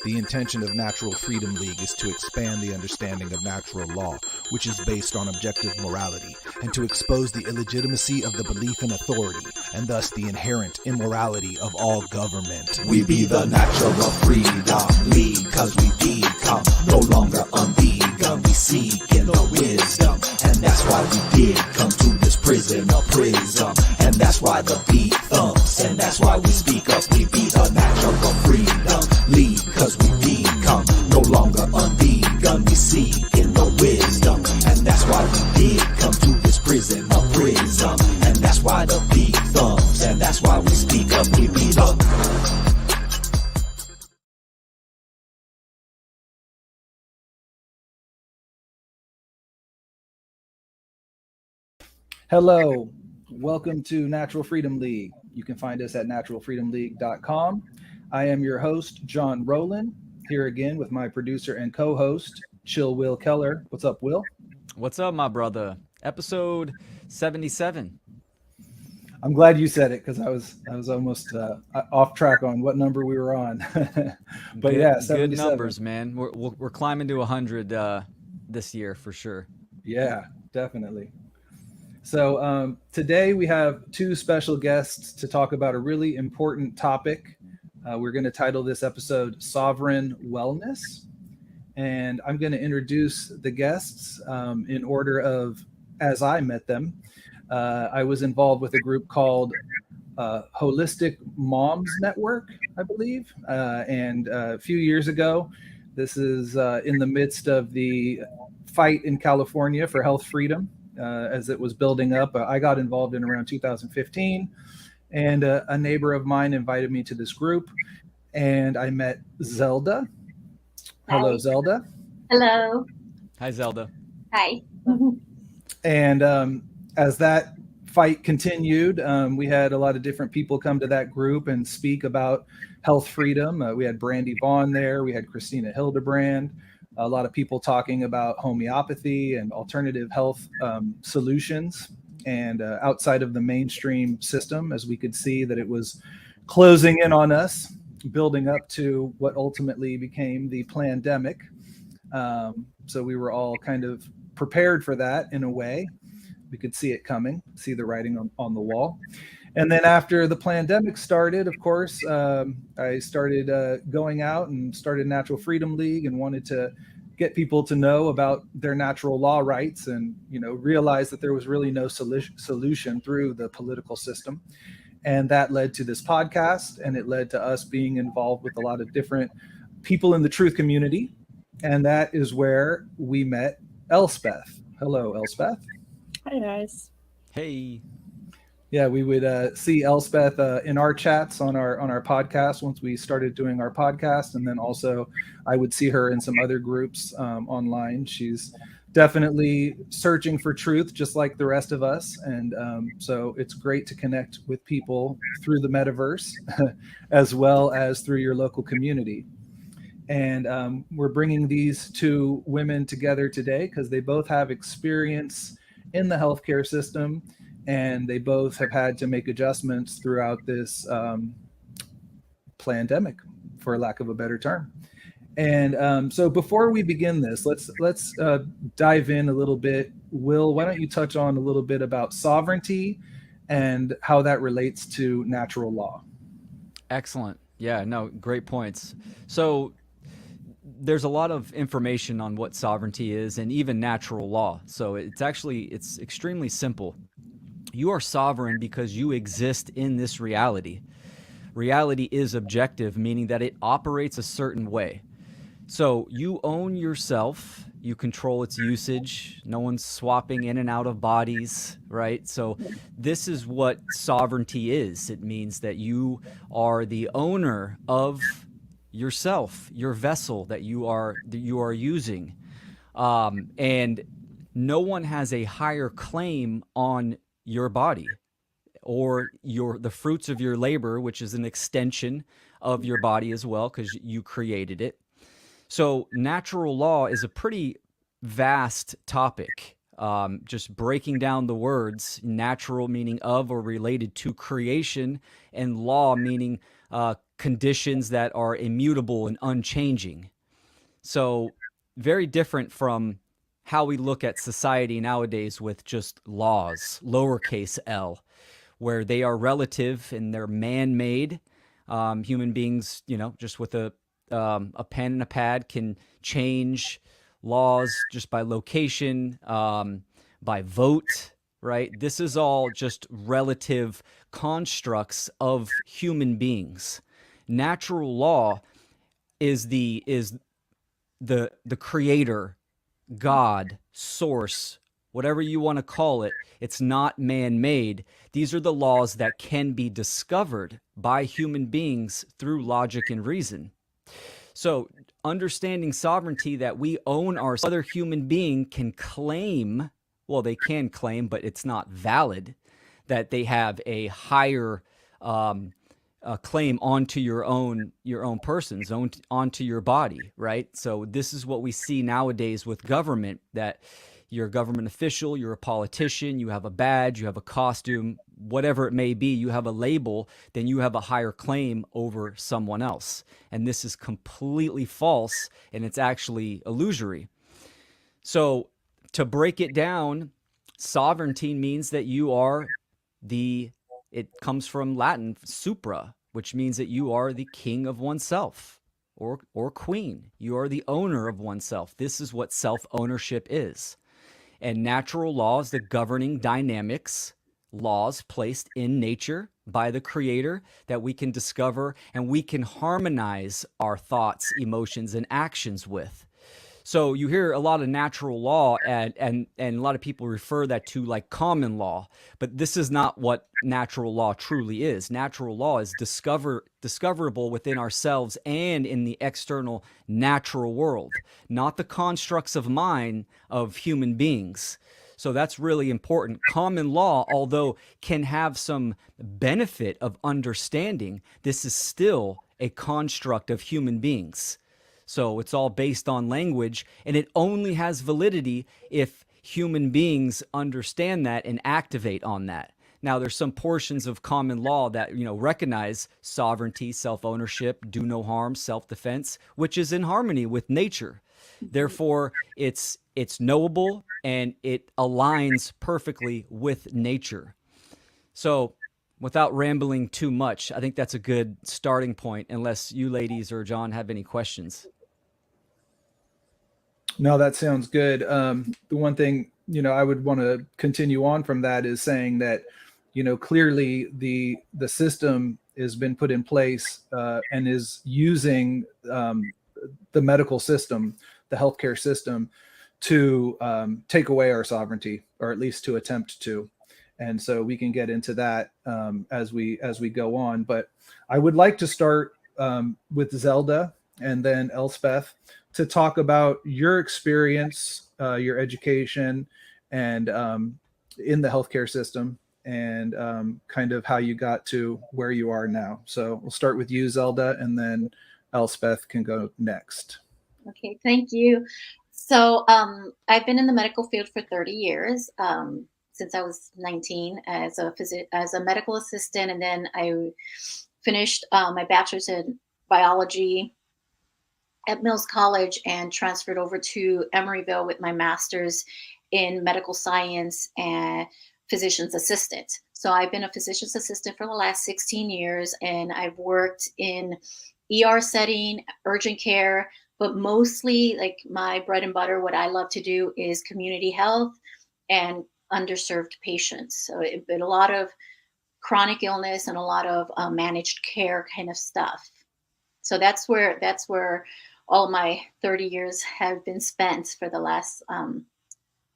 The intention of Natural Freedom League is to expand the understanding of natural law, which is based on objective morality, and to expose the illegitimacy of the belief in authority, and thus the inherent immorality of all government. We be the Natural Freedom League, cause we become no longer vegan. We seek in the wisdom, and that's why we did come to this prison, a prism. And that's why the beat thumps, and that's why we speak up. We be the Natural Freedom League, cause we become no longer vegan. We seek in the wisdom, and that's why we did come to this prison, a prism. And that's why the beat thumps, and that's why we speak up. We be the Hello, welcome to Natural Freedom League. You can find us at naturalfreedomleague.com. I am your host, John Rowland, here again with my producer and co-host, Chill Will Keller. What's up, Will? What's up, my brother? Episode 77. I'm glad you said it because I was almost off track on what number we were on. But good, yeah, 77. Good numbers, man. We're climbing to 100 this year for sure. Yeah, definitely. So today we have two special guests to talk about a really important topic. We're going to title this episode Sovereign Wellness. And I'm going to introduce the guests in order of as I met them. I was involved with a group called Holistic Moms Network, I believe. And a few years ago, this is in the midst of the fight in California for health freedom. As it was building up, I got involved in around 2015, and a neighbor of mine invited me to this group, and I met Zelda. Hello, Hi. Zelda. Hello. Hi, Zelda. Hi. And as that fight continued, we had a lot of different people come to that group and speak about health freedom. We had Brandy Vaughn there. We had Christina Hildebrand. A lot of people talking about homeopathy and alternative health solutions, and outside of the mainstream system, as we could see that it was closing in on us, building up to what ultimately became the plandemic. So we were all kind of prepared for that in a way. We could see it coming, see the writing on the wall. And then after the plandemic started, of course, I started going out and started Natural Freedom League and wanted to get people to know about their natural law rights and, realize that there was really no solution through the political system. And that led to this podcast, and it led to us being involved with a lot of different people in the truth community. And that is where we met Elspeth. Hello, Elspeth. Hi, guys. Hey. Yeah, we would see Elspeth in our chats on our podcast once we started doing our podcast, and then also I would see her in some other groups online. She's definitely searching for truth, just like the rest of us, and so it's great to connect with people through the metaverse, as well as through your local community. And we're bringing these two women together today because they both have experience in the healthcare system. And they both have had to make adjustments throughout this plandemic, for lack of a better term. And so before we begin this, let's dive in a little bit. Will, why don't you touch on a little bit about sovereignty and how that relates to natural law? Excellent. Yeah, no, great points. So there's a lot of information on what sovereignty is and even natural law. So it's extremely simple. You are sovereign because you exist in this reality. Reality is objective, meaning that it operates a certain way. So you own yourself, you control its usage, no one's swapping in and out of bodies, right? So this is what sovereignty is. It means that you are the owner of yourself, your vessel that you are using. And no one has a higher claim on your body or the fruits of your labor, which is an extension of your body as well, because you created it. So natural law is a pretty vast topic. Just breaking down the words, natural meaning of or related to creation, and law meaning conditions that are immutable and unchanging. So very different from how we look at society nowadays with just laws, lowercase l, where they are relative and they're man-made. Human beings, just with a pen and a pad can change laws just by location, by vote, right? This is all just relative constructs of human beings. Natural law is the creator, God, source, whatever you want to call it. It's not man-made. These are the laws that can be discovered by human beings through logic and reason. So understanding sovereignty, that we own our other human being can claim, well, they can claim, but it's not valid, that they have a higher claim onto your own persons, onto your body, right? So this is what we see nowadays with government, that you're a government official, you're a politician, you have a badge, you have a costume, whatever it may be, you have a label, then you have a higher claim over someone else. And this is completely false, and it's actually illusory. So to break it down, sovereignty means that you are it comes from Latin, supra, which means that you are the king of oneself, or queen. You are the owner of oneself. This is what self-ownership is. And natural laws, the governing dynamics, laws placed in nature by the creator that we can discover and we can harmonize our thoughts, emotions, and actions with. So you hear a lot of natural law, and a lot of people refer that to like common law, but this is not what natural law truly is. Natural law is discoverable within ourselves and in the external natural world, not the constructs of mind of human beings. So that's really important. Common law, although can have some benefit of understanding, this is still a construct of human beings. So it's all based on language, and it only has validity if human beings understand that and activate on that. Now, there's some portions of common law that, recognize sovereignty, self-ownership, do no harm, self-defense, which is in harmony with nature. Therefore, it's knowable and it aligns perfectly with nature. So without rambling too much, I think that's a good starting point, unless you ladies or John have any questions. No, that sounds good. The one thing, I would want to continue on from that is saying that, clearly the system has been put in place and is using the medical system, the healthcare system, to take away our sovereignty, or at least to attempt to. And so we can get into that as we go on. But I would like to start with Zelda and then Elspeth to talk about your experience, your education, and in the healthcare system, and kind of how you got to where you are now. So we'll start with you, Zelda, and then Elspeth can go next. Okay, thank you. So I've been in the medical field for 30 years, since I was 19 as a medical assistant, and then I finished my bachelor's in biology at Mills College and transferred over to Emeryville with my master's in medical science and physician's assistant. So I've been a physician's assistant for the last 16 years, and I've worked in ER setting, urgent care, but mostly like my bread and butter, what I love to do is community health and underserved patients. So it's been a lot of chronic illness and a lot of managed care kind of stuff. So that's where all my 30 years have been spent for the last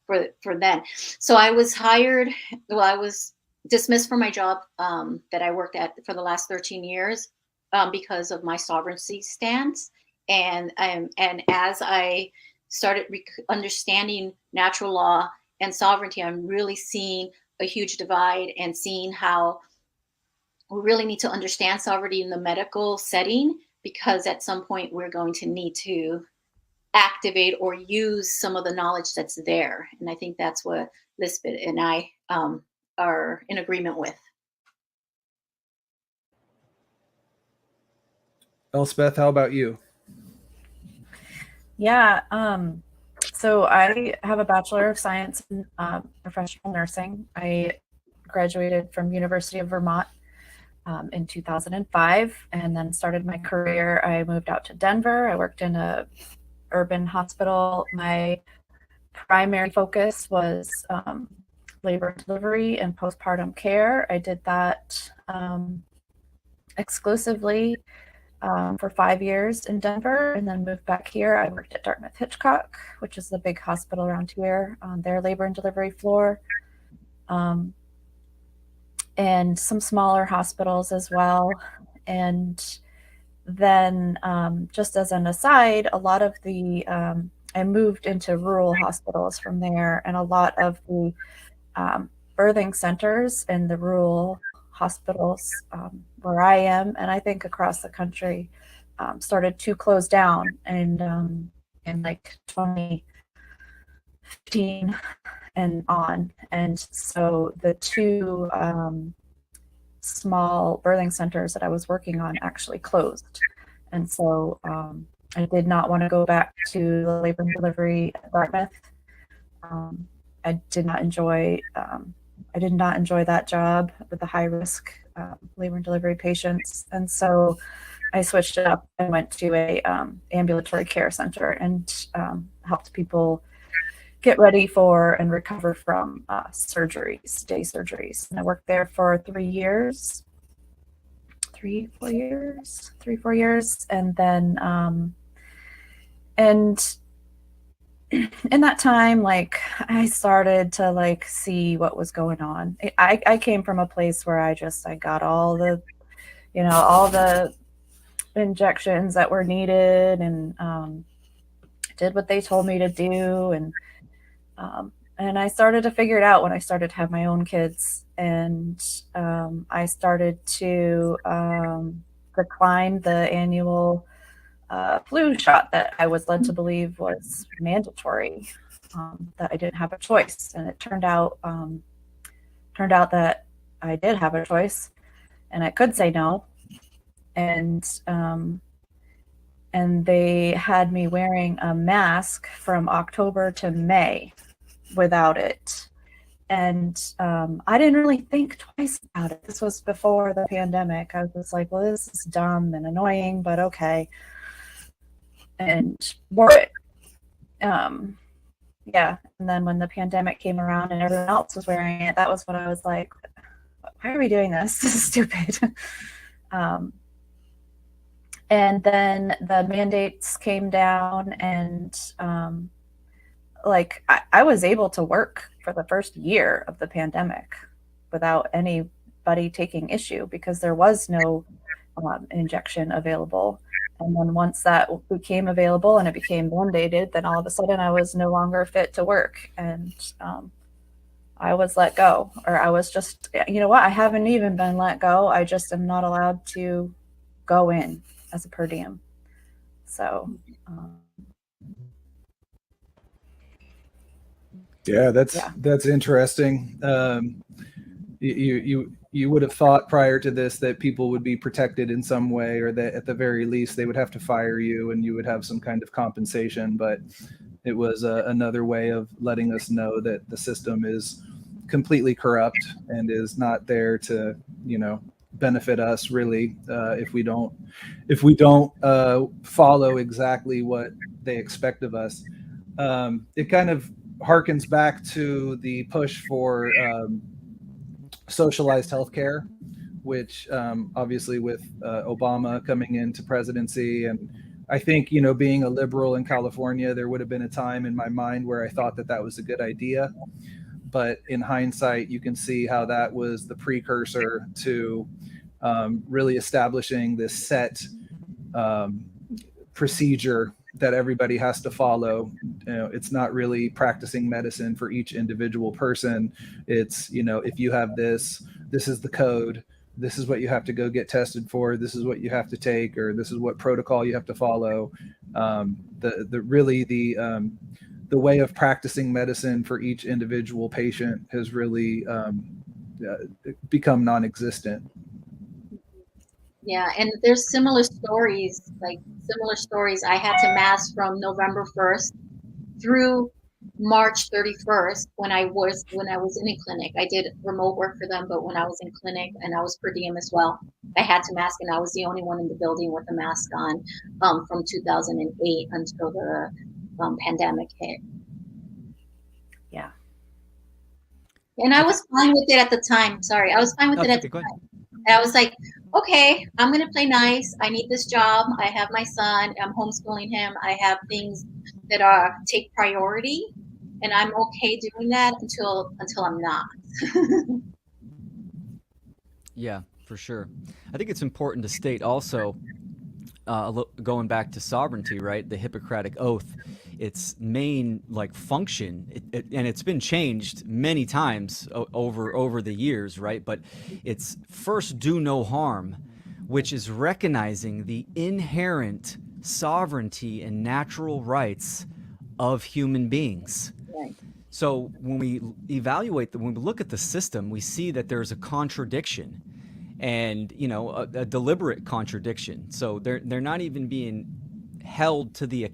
for then. So I was hired. Well, I was dismissed from my job that I worked at for the last 13 years because of my sovereignty stance. And as I started understanding natural law and sovereignty, I'm really seeing a huge divide and seeing how we really need to understand sovereignty in the medical setting, because at some point we're going to need to activate or use some of the knowledge that's there. And I think that's what Lisbeth and I are in agreement with. Elspeth, how about you? Yeah. So I have a Bachelor of Science in professional nursing. I graduated from University of Vermont in 2005, and then started my career. I moved out to Denver. I worked in a urban hospital. My primary focus was labor and delivery and postpartum care. I did that exclusively for 5 years in Denver, and then moved back here. I worked at Dartmouth Hitchcock, which is the big hospital around here, on their labor and delivery floor, and some smaller hospitals as well. And then, just as an aside, a lot of the I moved into rural hospitals from there, and a lot of the birthing centers in the rural hospitals where I am, and I think across the country, started to close down. And in like 2015 and on. And so the two small birthing centers that I was working on actually closed. And so I did not want to go back to the labor and delivery at Dartmouth. I did not enjoy that job with the high risk labor and delivery patients. And so I switched it up and went to a ambulatory care center and helped people get ready for and recover from surgeries, day surgeries. And I worked there for 3 years, 4 years. And then, and in that time, like, I started to like see what was going on. I came from a place where I got all the, all the injections that were needed, and did what they told me to do. And I started to figure it out when I started to have my own kids. And I started to decline the annual flu shot that I was led to believe was mandatory, that I didn't have a choice. And it turned out that I did have a choice, and I could say no. And they had me wearing a mask from October to May without it. And I didn't really think twice about it. This was before the pandemic. I was just like, well, this is dumb and annoying, but okay. And wore it. Yeah. And then when the pandemic came around and everyone else was wearing it, that was when I was like, why are we doing this? This is stupid. And then the mandates came down, and I was able to work for the first year of the pandemic without anybody taking issue, because there was no injection available. And then once that became available and it became mandated, then all of a sudden I was no longer fit to work. And I was let go, or I was just, you know what, I haven't even been let go. I just am not allowed to go in as a per diem. So yeah, that's interesting. You would have thought prior to this that people would be protected in some way, or that at the very least they would have to fire you and you would have some kind of compensation, but it was another way of letting us know that the system is completely corrupt and is not there to, benefit us really, if we don't follow exactly what they expect of us. It kind of harkens back to the push for socialized healthcare, which obviously with Obama coming into presidency, and I think, being a liberal in California, there would have been a time in my mind where I thought that was a good idea. But in hindsight, you can see how that was the precursor to really establishing this set procedure that everybody has to follow. It's not really practicing medicine for each individual person. It's, if you have this is the code. This is what you have to go get tested for. This is what you have to take, or this is what protocol you have to follow. The way of practicing medicine for each individual patient has really become non-existent. Yeah, and there's similar stories, I had to mask from November 1st through March 31st when I was in a clinic. I did remote work for them, but when I was in clinic and I was per diem as well, I had to mask, and I was the only one in the building with a mask on from 2008 until the pandemic hit. Yeah. And I was fine with it at the time. Sorry, I was fine with it at the Go ahead. time. I was like, okay, I'm gonna play nice. I need this job. I have my son. I'm homeschooling him. I have things that are take priority, and I'm okay doing that until I'm not. Yeah, for sure. I think it's important to state also, going back to sovereignty, right? The Hippocratic Oath, its main like function, and it's been changed many times over the years, right? But it's first do no harm, which is recognizing the inherent sovereignty and natural rights of human beings. Right. So when we when we look at the system, we see that there's a contradiction, and a deliberate contradiction. So they're not even being held to the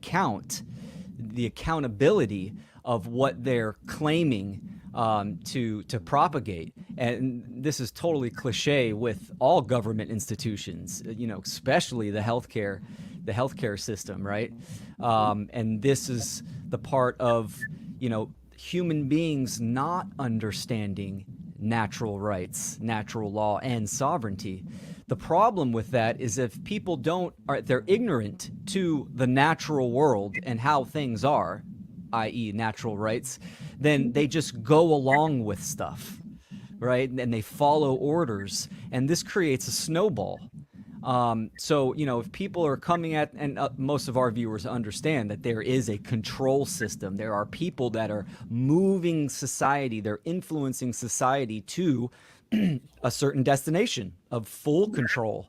accountability of what they're claiming to propagate. And this is totally cliche with all government institutions, especially the healthcare system, right? And this is the part of human beings not understanding natural rights, natural law, and sovereignty. The problem with that is if people they're ignorant to the natural world and how things are, i.e. natural rights, then they just go along with stuff, right? And they follow orders, and this creates a snowball. So, if people are coming at, and most of our viewers understand that there is a control system, there are people that are moving society, they're influencing society to a certain destination of full control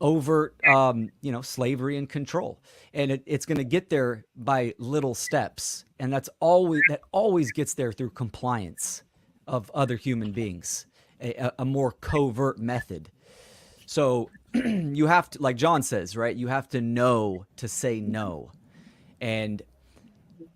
over, slavery and control. And it's going to get there by little steps. And that always gets there through compliance of other human beings, a more covert method. So you have to, like John says, right? You have to know to say no. And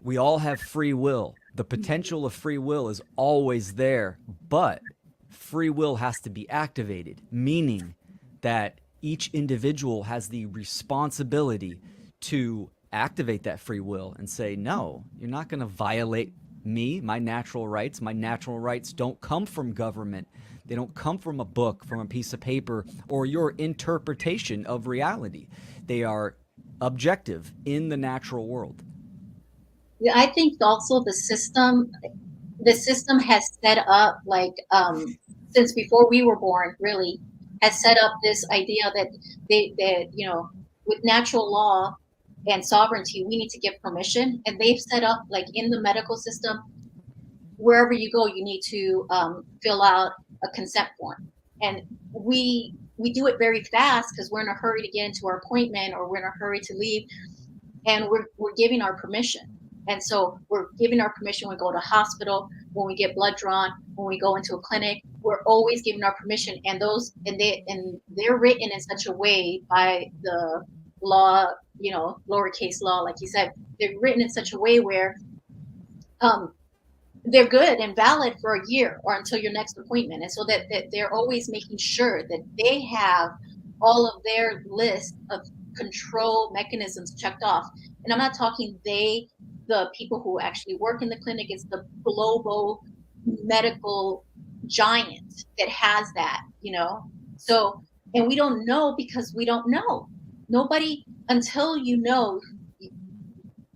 we all have free will. The potential of free will is always there, but free will has to be activated, meaning that each individual has the responsibility to activate that free will and say, no, you're not going to violate me, my natural rights. My natural rights don't come from government. They don't come from a book, from a piece of paper, or your interpretation of reality. They are objective in the natural world. Yeah, I think also the system has set up, since before we were born, really, has set up this idea that with natural law and sovereignty, we need to give permission, and they've set up, like, in the medical system, wherever you go, you need to fill out a consent form, and we do it very fast because we're in a hurry to get into our appointment, or we're in a hurry to leave, and we're giving our permission. And so we're giving our permission when we go to a hospital, when we get blood drawn, when we go into a clinic. We're always giving our permission, and they're written in such a way by the law, lowercase law, like you said. They're written in such a way where they're good and valid for a year or until your next appointment. And so that they're always making sure that they have all of their list of control mechanisms checked off. And I'm not talking the people who actually work in the clinic. It's the global medical giant that has that, So, and we don't know because we don't know. Nobody, until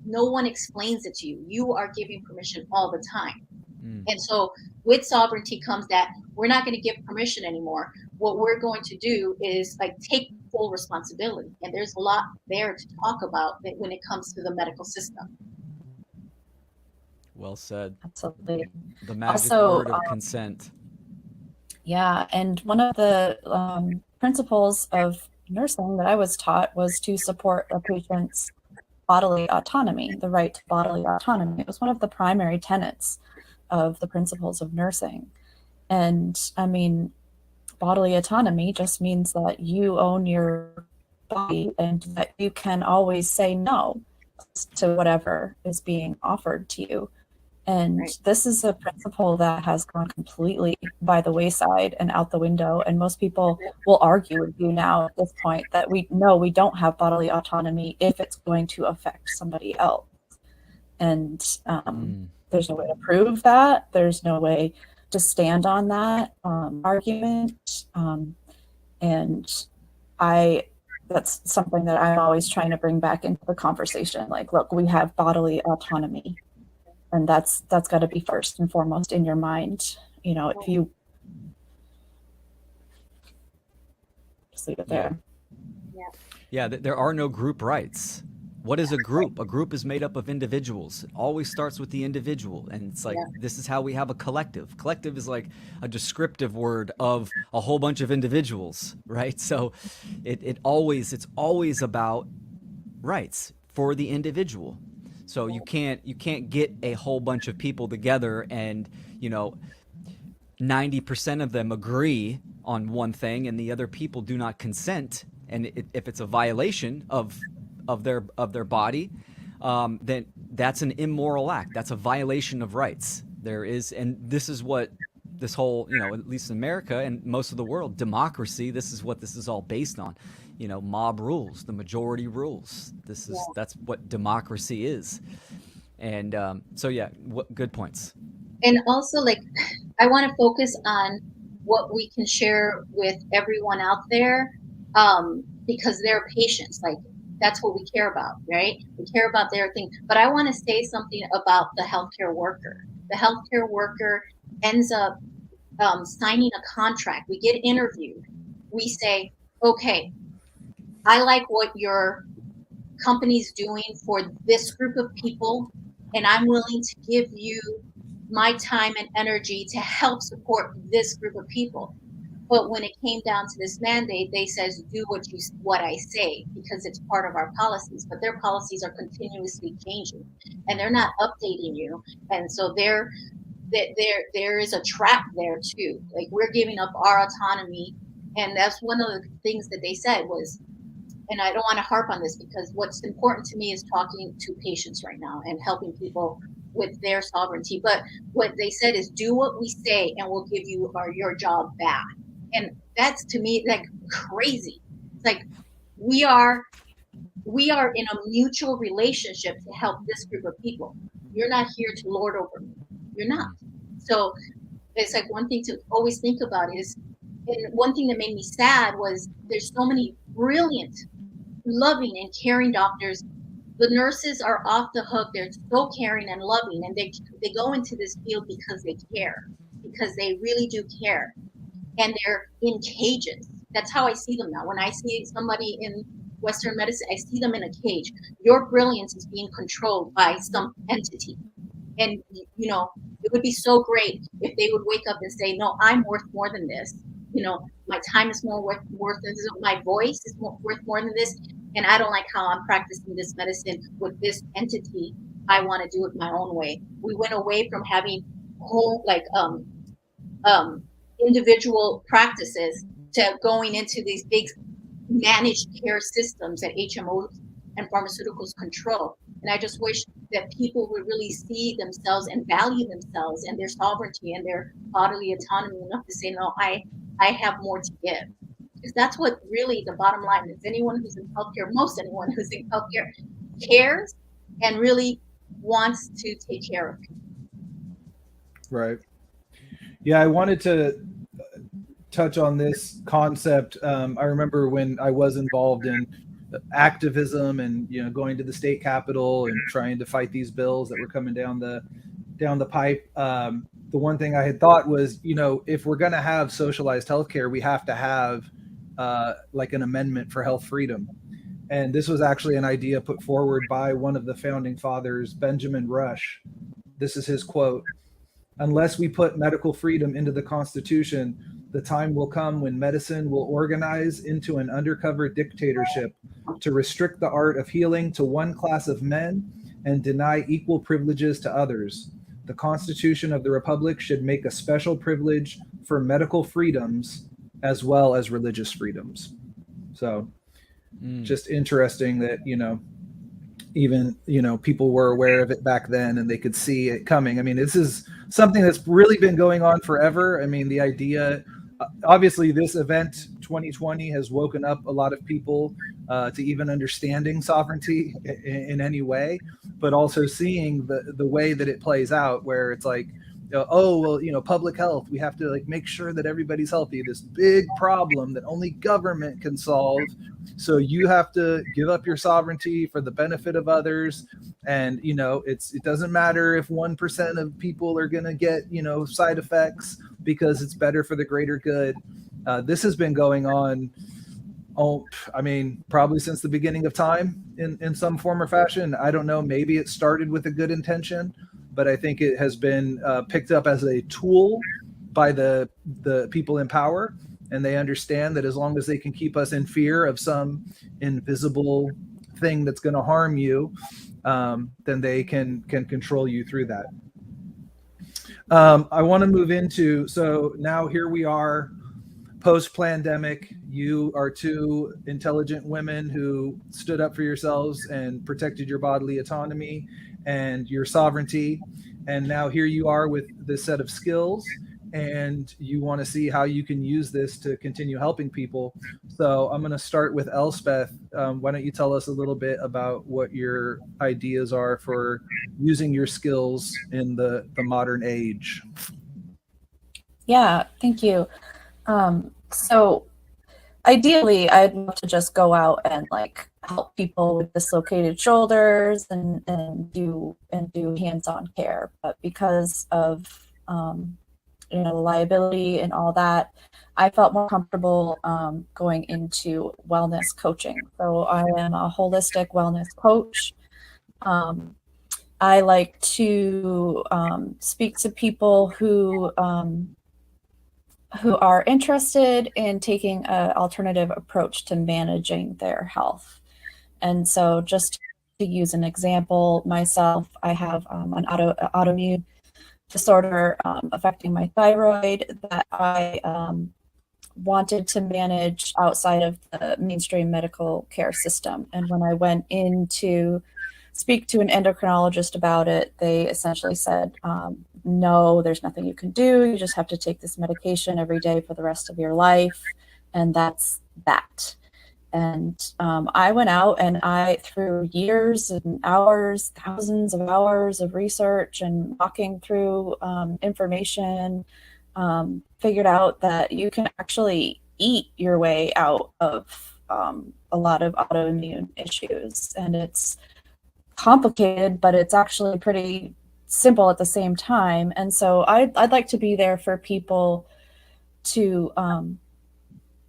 no one explains it to you. You are giving permission all the time. And so with sovereignty comes that we're not going to give permission anymore. What we're going to do is take full responsibility. And there's a lot there to talk about when it comes to the medical system. Well said. Absolutely. The magic word of consent. Yeah, and one of the principles of nursing that I was taught was to support a patient's bodily autonomy, the right to bodily autonomy. It was one of the primary tenets of the principles of nursing. And I mean, bodily autonomy just means that you own your body and that you can always say no to whatever is being offered to you. And Right. this is a principle that has gone completely by the wayside and out the window. And most people will argue with you now at this point that we know we don't have bodily autonomy if it's going to affect somebody else. And there's no way to prove that. There's no way to stand on that argument. And that's something that I'm always trying to bring back into the conversation. Like, look, we have bodily autonomy. And that's got to be first and foremost in your mind. You know, if you just leave it there. Yeah, there are no group rights. What is a group? A group is made up of individuals. It always starts with the individual. And it's like, this is how we have a collective. Collective is like a descriptive word of a whole bunch of individuals, right? So it's always about rights for the individual. So you can't get a whole bunch of people together and, 90% of them agree on one thing and the other people do not consent. And if it's a violation of their body, then that's an immoral act. That's a violation of rights. And this is what this whole, at least in America and most of the world, democracy, this is what this is all based on. Mob rules, the majority rules. That's what democracy is. And good points. And also, like, I want to focus on what we can share with everyone out there, because they're patients. Like, that's what we care about, right? We care about their thing. But I want to say something about the healthcare worker. The healthcare worker ends up signing a contract. We get interviewed. We say, okay, I like what your company's doing for this group of people, and I'm willing to give you my time and energy to help support this group of people. But when it came down to this mandate, they says, do what I say, because it's part of our policies. But their policies are continuously changing, and they're not updating you. And so there is a trap there too. Like, we're giving up our autonomy, and that's one of the things that they said was, and I don't want to harp on this because what's important to me is talking to patients right now and helping people with their sovereignty. But what they said is, do what we say and we'll give you your job back. And that's, to me, like, crazy. It's like we are in a mutual relationship to help this group of people. You're not here to lord over me. You're not. So it's like one thing to always think about is, and one thing that made me sad was there's so many brilliant, loving and caring doctors. The nurses are off the hook. They're so caring and loving, and they go into this field because they care, because they really do care, and they're in cages. That's how I see them now. When I see somebody in Western medicine, I see them in a cage. Your brilliance is being controlled by some entity, and it would be so great if they would wake up and say, no, I'm worth more than this. My time is more worth than this. My voice is worth more than this. And I don't like how I'm practicing this medicine with this entity. I want to do it my own way. We went away from having whole, individual practices to going into these big managed care systems that HMOs and pharmaceuticals control. And I just wish that people would really see themselves and value themselves and their sovereignty and their bodily autonomy enough to say, no, I have more to give. Because that's what really the bottom line is. Anyone who's in healthcare, most anyone who's in healthcare, cares and really wants to take care of people. Right. Yeah, I wanted to touch on this concept. I remember when I was involved in activism and going to the state capitol and trying to fight these bills that were coming down the pipe. The one thing I had thought was, if we're going to have socialized healthcare, we have to have like an amendment for health freedom. And this was actually an idea put forward by one of the founding fathers, Benjamin Rush. This is his quote: "Unless we put medical freedom into the Constitution, the time will come when medicine will organize into an undercover dictatorship to restrict the art of healing to one class of men and deny equal privileges to others. The Constitution of the Republic should make a special privilege for medical freedoms as well as religious freedoms. So just interesting that, even, people were aware of it back then and they could see it coming. I mean, this is something that's really been going on forever. I mean, the idea, obviously this event 2020 has woken up a lot of people to even understanding sovereignty in any way, but also seeing the way that it plays out, where it's like, oh, well, public health, we have to like make sure that everybody's healthy, this big problem that only government can solve, so you have to give up your sovereignty for the benefit of others. And it doesn't matter if 1% of people are going to get side effects, because it's better for the greater good. This has been going on, I mean, probably since the beginning of time in some form or fashion. I don't know, maybe it started with a good intention, but I think it has been picked up as a tool by the people in power, and they understand that as long as they can keep us in fear of some invisible thing that's going to harm you, then they can control you through that. I want to move into, so now here we are, post-pandemic. You are two intelligent women who stood up for yourselves and protected your bodily autonomy and your sovereignty. And now here you are with this set of skills, and you want to see how you can use this to continue helping people. So I'm going to start with Elspeth. Why don't you tell us a little bit about what your ideas are for using your skills in the modern age? Yeah, thank you. So ideally, I'd love to just go out and like help people with dislocated shoulders and do hands-on care. But because of the liability and all that, I felt more comfortable going into wellness coaching. So I am a holistic wellness coach. I like to speak to people who are interested in taking an alternative approach to managing their health. And so just to use an example, myself, I have an autoimmune disorder affecting my thyroid that I wanted to manage outside of the mainstream medical care system. And when I went in to speak to an endocrinologist about it, they essentially said, no, there's nothing you can do. You just have to take this medication every day for the rest of your life. And that's that. And I went out and through years and hours, thousands of hours of research and walking through information, figured out that you can actually eat your way out of a lot of autoimmune issues. And it's complicated, but it's actually pretty simple at the same time. And so I'd like to be there for people to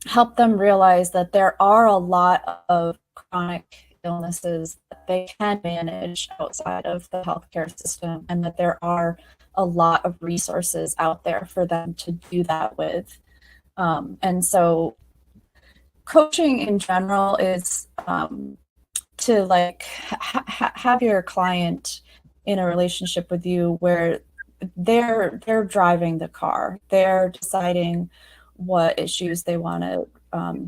help them realize that there are a lot of chronic illnesses that they can manage outside of the healthcare system, and that there are a lot of resources out there for them to do that with. And so coaching in general is to like have your client in a relationship with you where they're driving the car, they're deciding what issues they want to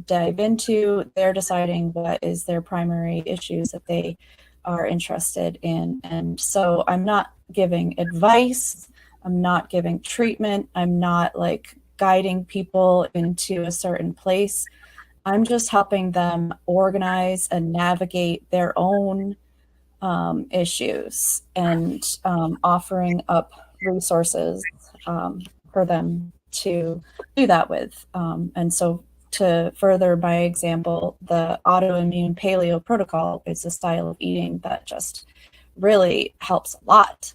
dive into, they're deciding what is their primary issues that they are interested in. And so I'm not giving advice, I'm not giving treatment, I'm not like guiding people into a certain place. I'm just helping them organize and navigate their own issues, and offering up resources for them to do that with. And so to further my example, the autoimmune paleo protocol is a style of eating that just really helps a lot.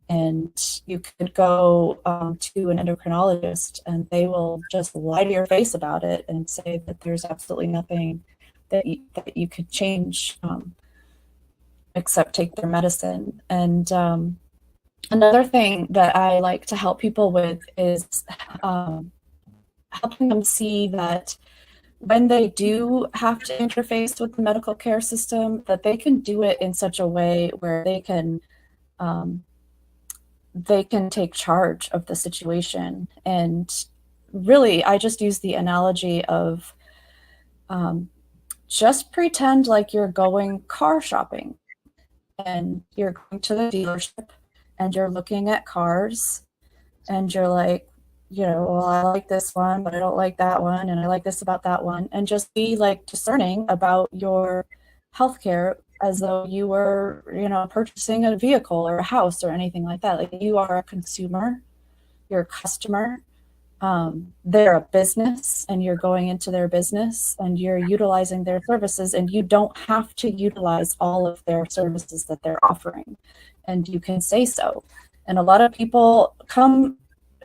And you could go to an endocrinologist and they will just lie to your face about it and say that there's absolutely nothing that you could change except take their medicine. And another thing that I like to help people with is helping them see that when they do have to interface with the medical care system, that they can do it in such a way where they can take charge of the situation. And really, I just use the analogy of just pretend like you're going car shopping and you're going to the dealership and you're looking at cars and you're like, well, I like this one, but I don't like that one, and I like this about that one, and just be like discerning about your healthcare as though you were, purchasing a vehicle or a house or anything like that. Like, you are a consumer, you're a customer. They're a business, and you're going into their business and you're utilizing their services, and you don't have to utilize all of their services that they're offering, and you can say so. And a lot of people come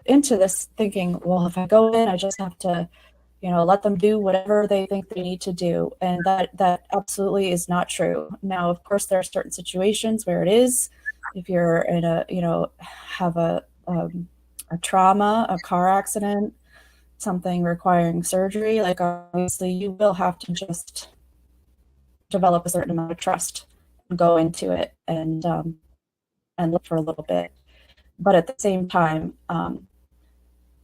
into this thinking, well, if I go in, I just have to, let them do whatever they think they need to do. And that absolutely is not true. Now, of course, there are certain situations where it is. If you're in have a trauma, a car accident, something requiring surgery, like, obviously you will have to just develop a certain amount of trust and go into it and look for a little bit. But at the same time,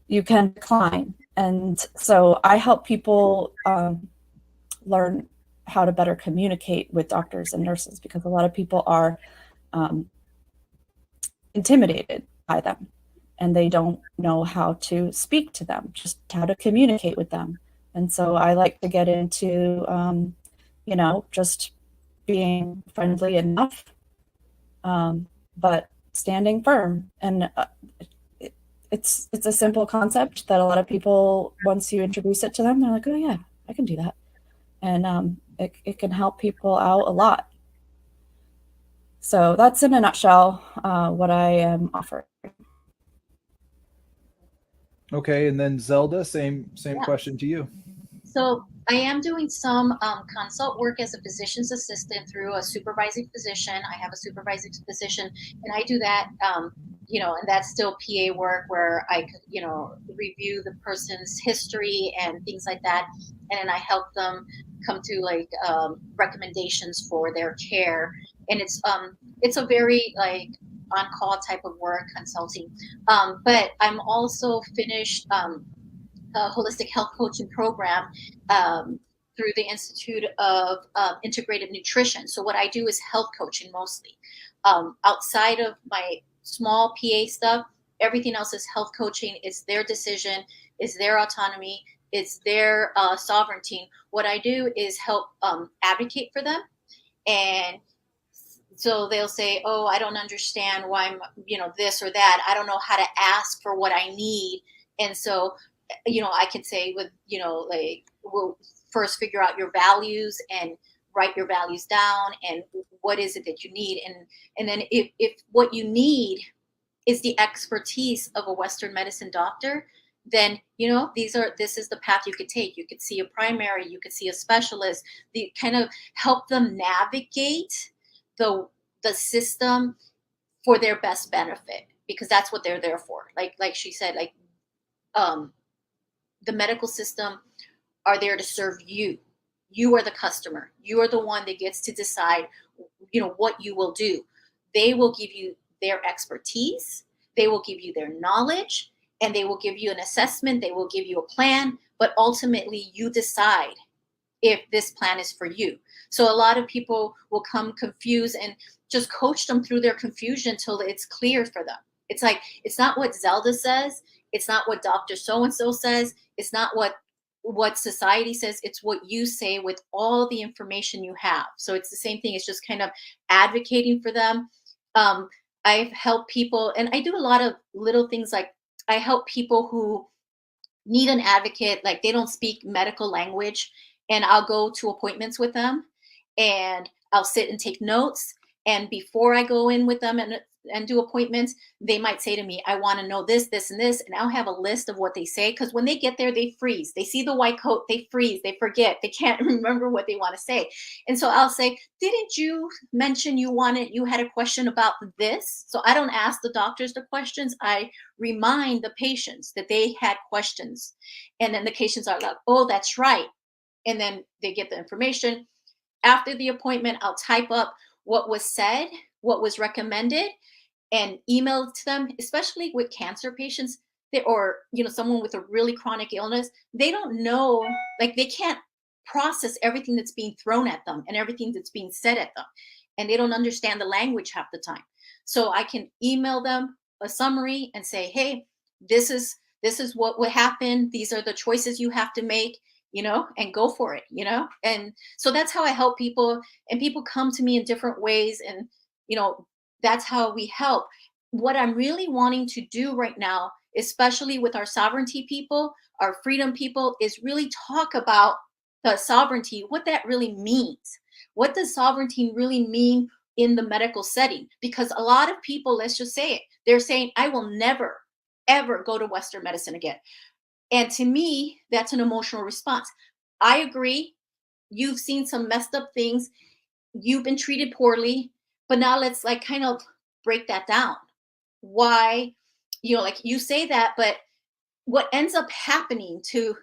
you can decline. And so I help people learn how to better communicate with doctors and nurses, because a lot of people are intimidated by them, and they don't know how to speak to them, just how to communicate with them. And so I like to get into, just being friendly enough, but standing firm. And it's a simple concept that a lot of people, once you introduce it to them, they're like, oh yeah, I can do that. And it can help people out a lot. So that's in a nutshell what I am offering. Okay, and then Zelda, same Yeah. question to you. So I am doing some consult work as a physician's assistant through a supervising physician. I have a supervising physician, and I do that, and that's still PA work where I, review the person's history and things like that. And then I help them come to like recommendations for their care. And it's a very like on-call type of work, consulting. But I'm also finished a holistic health coaching program through the Institute of Integrative Nutrition. So what I do is health coaching mostly. Outside of my small PA stuff, everything else is health coaching. It's their decision, it's their autonomy, it's their sovereignty. What I do is help advocate for them. And so they'll say, oh, I don't understand why I'm, this or that. I don't know how to ask for what I need. And so I can say with, like, we'll first figure out your values and write your values down and what is it that you need. And then if what you need is the expertise of a Western medicine doctor, then, this is the path you could take. You could see a primary, you could see a specialist, the kind of help them navigate the system for their best benefit, because that's what they're there for. Like she said, like, the medical system are there to serve you. You are the customer. You are the one that gets to decide, what you will do. They will give you their expertise. They will give you their knowledge, and they will give you an assessment. They will give you a plan, but ultimately you decide if this plan is for you. So a lot of people will come confused, and just coach them through their confusion till it's clear for them. It's like, it's not what Zelda says. It's not what Dr. So-and-so says. It's not what society says. It's what you say with all the information you have. So it's the same thing. It's just kind of advocating for them. I've helped people, and I do a lot of little things, like I help people who need an advocate, like they don't speak medical language, and I'll go to appointments with them and I'll sit and take notes. And before I go in with them and do appointments, they might say to me, I want to know this, this, and this. And I'll have a list of what they say, because when they get there, they freeze. They see the white coat, they freeze, they forget, they can't remember what they want to say. And so I'll say, didn't you mention you had a question about this? So I don't ask the doctors the questions. I remind the patients that they had questions. And then the patients are like, oh, that's right. And then they get the information. After the appointment, I'll type up what was said, what was recommended, and email it to them. Especially with cancer patients, or someone with a really chronic illness, they don't know, like they can't process everything that's being thrown at them and everything that's being said at them, and they don't understand the language half the time. So I can email them a summary and say, hey, this is what would happen, these are the choices you have to make, and go for it. And so that's how I help people, and people come to me in different ways, and that's how we help. What I'm really wanting to do right now, especially with our sovereignty people, our freedom people, is really talk about the sovereignty, what that really means. What does sovereignty really mean in the medical setting? Because a lot of people, let's just say it, they're saying, I will never, ever go to Western medicine again. And to me, that's an emotional response. I agree. You've seen some messed up things. You've been treated poorly. But now let's like kind of break that down. Why, like you say that, but what ends up happening to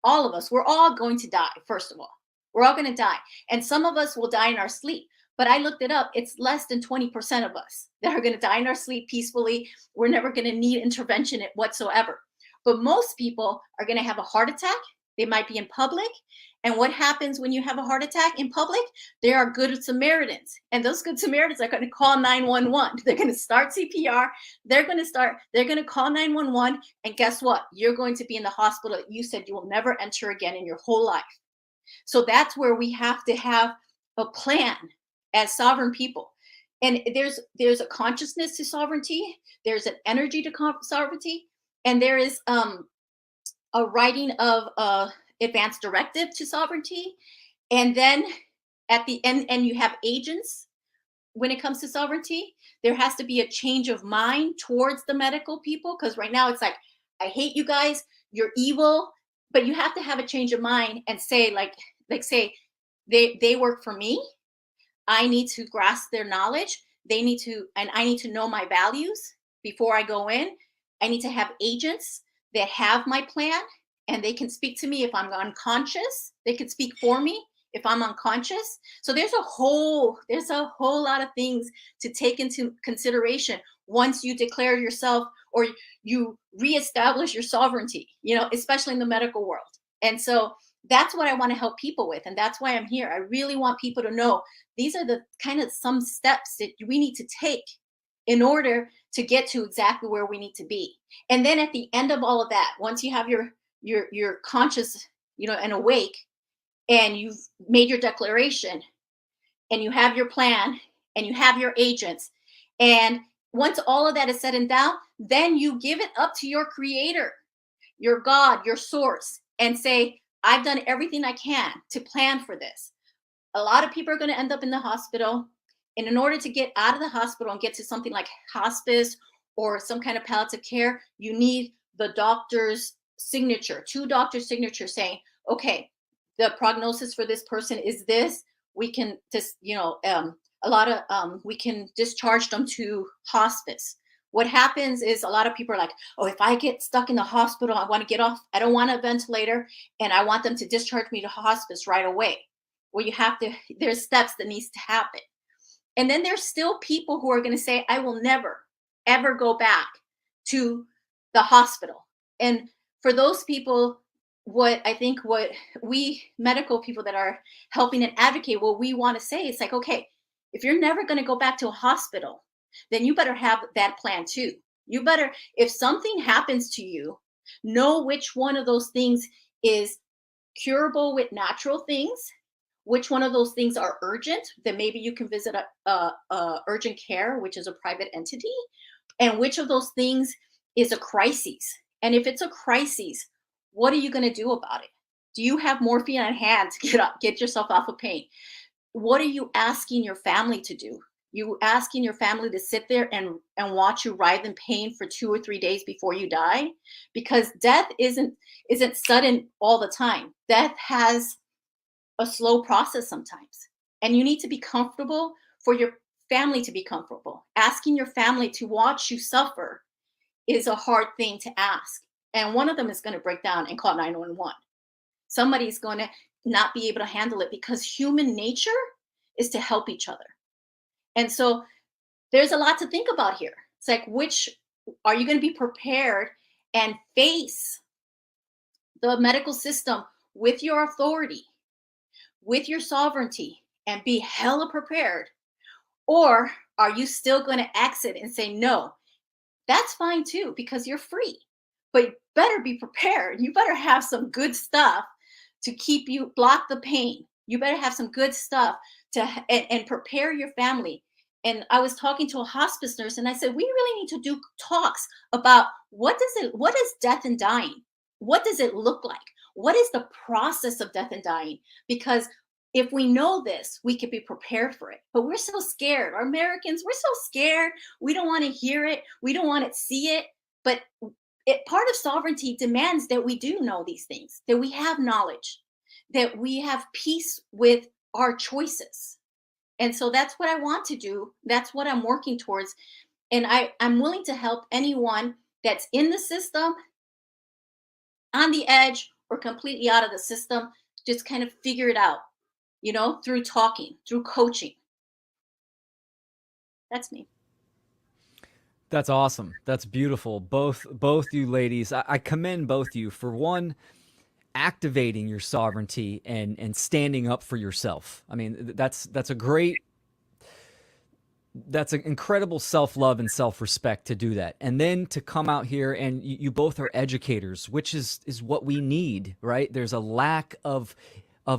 all of us, we're all going to die, first of all. We're all going to die. And some of us will die in our sleep. But I looked it up. It's less than 20% of us that are going to die in our sleep peacefully. We're never going to need intervention whatsoever. But most people are going to have a heart attack. They might be in public. And what happens when you have a heart attack in public? There are good Samaritans. And those good Samaritans are going to call 911. They're going to start CPR. They're going to call 911. And guess what? You're going to be in the hospital that you said you will never enter again in your whole life. So that's where we have to have a plan as sovereign people. And there's a consciousness to sovereignty. There's an energy to sovereignty. And there is a writing of advanced directive to sovereignty. And then at the end, and you have agents when it comes to sovereignty. There has to be a change of mind towards the medical people, because right now it's like, I hate you guys, you're evil. But you have to have a change of mind and say, like say, they work for me. I need to grasp their knowledge. I need to know my values before I go in. I need to have agents that have my plan, and they can speak to me if I'm unconscious. They can speak for me if I'm unconscious. So there's a whole lot of things to take into consideration once you declare yourself, or you reestablish your sovereignty, especially in the medical world. And so that's what I want to help people with. And that's why I'm here. I really want people to know these are the kind of some steps that we need to take in order to get to exactly where we need to be. And then at the end of all of that, once you have your conscious, and awake, and you've made your declaration, and you have your plan, and you have your agents, and once all of that is said and done, then you give it up to your creator, your God, your source, and say, I've done everything I can to plan for this. A lot of people are going to end up in the hospital. And in order to get out of the hospital and get to something like hospice or some kind of palliative care, you need the doctor's signature, 2 doctors' signatures saying, okay, the prognosis for this person is this. We can just, we can discharge them to hospice. What happens is a lot of people are like, oh, if I get stuck in the hospital, I want to get off. I don't want a ventilator, and I want them to discharge me to hospice right away. Well, there's steps that needs to happen. And then there's still people who are going to say, I will never, ever go back to the hospital. And for those people, what we medical people that are helping and advocate, what we want to say is like, okay, if you're never going to go back to a hospital, then you better have that plan too. You better, if something happens to you, know which one of those things is curable with natural things, which one of those things are urgent, that maybe you can visit a urgent care, which is a private entity, and which of those things is a crisis. And if it's a crisis, what are you going to do about it? Do you have morphine on hand to get yourself off of pain? What are you asking your family to do? You asking your family to sit there and watch you writhe in pain for 2 or 3 days before you die? Because death isn't sudden all the time. Death has a slow process sometimes. And you need to be comfortable for your family to be comfortable. Asking your family to watch you suffer is a hard thing to ask. And one of them is going to break down and call 911. Somebody's going to not be able to handle it, because human nature is to help each other. And so there's a lot to think about here. It's like, which are you going to be prepared and face the medical system with your authority, with your sovereignty, and be hella prepared? Or are you still going to exit and say, no, that's fine too, because you're free, but you better be prepared. You better have some good stuff to keep you, block the pain. You better have some good stuff and prepare your family. And I was talking to a hospice nurse and I said, we really need to do talks about what is death and dying? What does it look like? What is the process of death and dying? Because if we know this, we could be prepared for it. But we're so scared. Our Americans, we're so scared. We don't want to hear it. We don't want to see it. But part of sovereignty demands that we do know these things, that we have knowledge, that we have peace with our choices. And so that's what I want to do. That's what I'm working towards. And I'm willing to help anyone that's in the system, on the edge, or completely out of the system, just kind of figure it out, through talking, through coaching. That's me. That's awesome. That's beautiful. Both you ladies, I commend both you for one, activating your sovereignty and standing up for yourself. I mean, that's an incredible self-love and self-respect to do that. And then to come out here and you both are educators, which is what we need, right? There's a lack of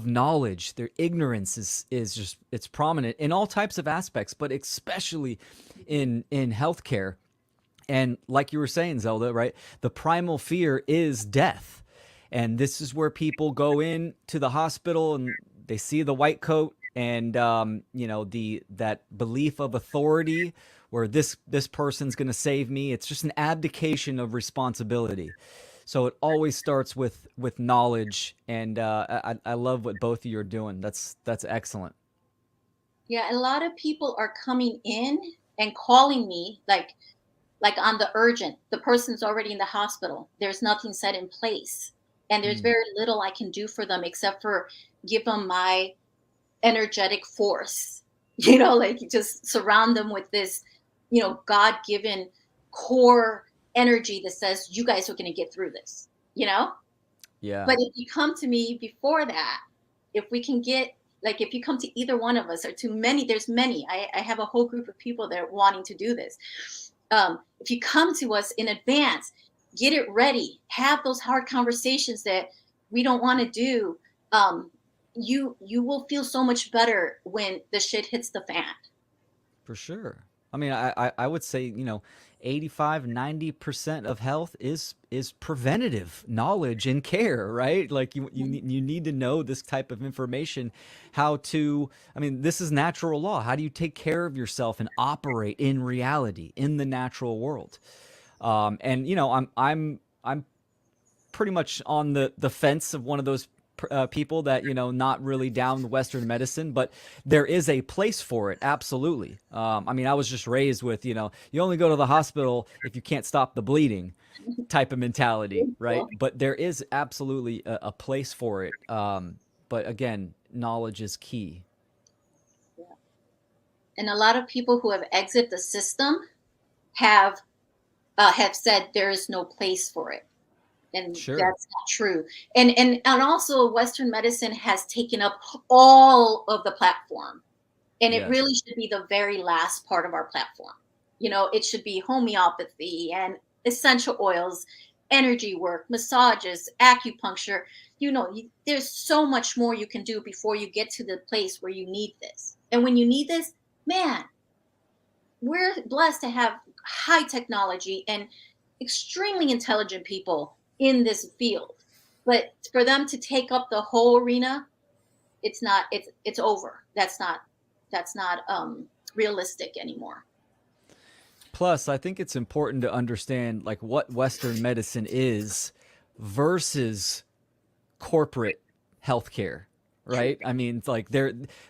knowledge. Their ignorance is just, it's prominent in all types of aspects, but especially in healthcare. And like you were saying, Zelda, right? The primal fear is death. And this is where people go in to the hospital and they see the white coat and, that belief of authority where this person's going to save me. It's just an abdication of responsibility. So it always starts with knowledge. And I love what both of you are doing. That's excellent. Yeah. A lot of people are coming in and calling me like on the urgent. The person's already in the hospital. There's nothing set in place. And there's very little I can do for them except for give them my energetic force, like just surround them with this, God-given core energy that says, you guys are going to get through this, Yeah. But if you come to me before that, if we can get, like, if you come to either one of us or to many, there's many, I have a whole group of people that are wanting to do this. If you come to us in advance, get it ready, have those hard conversations that we don't want to do. You will feel so much better when the shit hits the fan. For sure. I mean, I would say, 85, 90% of health is preventative knowledge and care, right? Like you need to know this type of information, this is natural law. How do you take care of yourself and operate in reality, in the natural world? I'm pretty much on the fence of one of those people that, not really down the Western medicine, but there is a place for it. Absolutely. I was just raised with, you only go to the hospital if you can't stop the bleeding type of mentality, right? But there is absolutely a place for it. But again, knowledge is key. Yeah. And a lot of people who have exited the system have said there is no place for it. And Sure. That's not true. And also Western medicine has taken up all of the platform. And it really should be the very last part of our platform. It should be homeopathy and essential oils, energy work, massages, acupuncture. There's so much more you can do before you get to the place where you need this. And when you need this, man, we're blessed to have high technology and extremely intelligent people in this field, but for them to take up the whole arena, it's over. That's not realistic anymore. Plus, I think it's important to understand like what Western medicine is versus corporate healthcare, right? It's like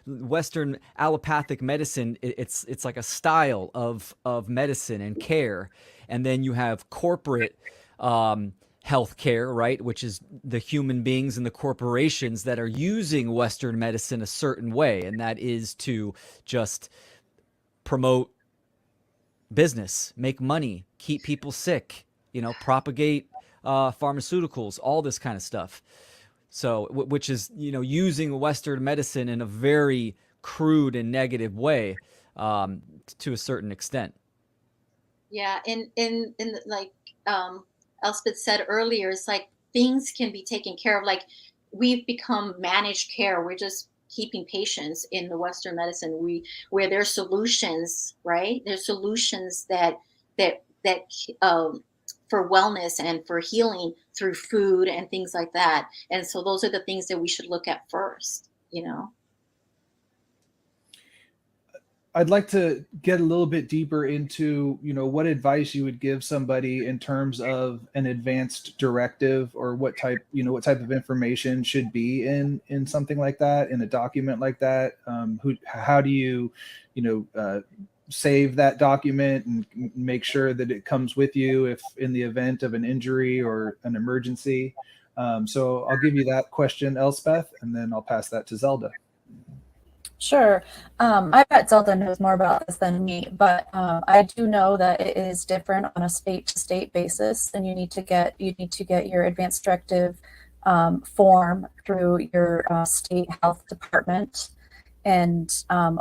Western allopathic medicine, it's like a style of medicine and care, and then you have corporate healthcare, right, which is the human beings and the corporations that are using Western medicine a certain way, and that is to just promote business, make money, keep people sick, propagate pharmaceuticals, all this kind of stuff. So, which is, using Western medicine in a very crude and negative way, to a certain extent. Yeah, and like Elspeth said earlier, it's like things can be taken care of. Like we've become managed care. We're just keeping patients in the Western medicine. Where there's solutions, right? There's solutions that for wellness and for healing through food and things like that. And so those are the things that we should look at first. I'd like to get a little bit deeper into, what advice you would give somebody in terms of an advanced directive, or what type of information should be in something like that, in a document like that. How do you, save that document and make sure that it comes with you if in the event of an injury or an emergency. So I'll give you that question, Elspeth, and then I'll pass that to Zelda. Sure. I bet Zelda knows more about this than me, but I do know that it is different on a state-to-state basis, and you need to get your advanced directive form through your state health department. And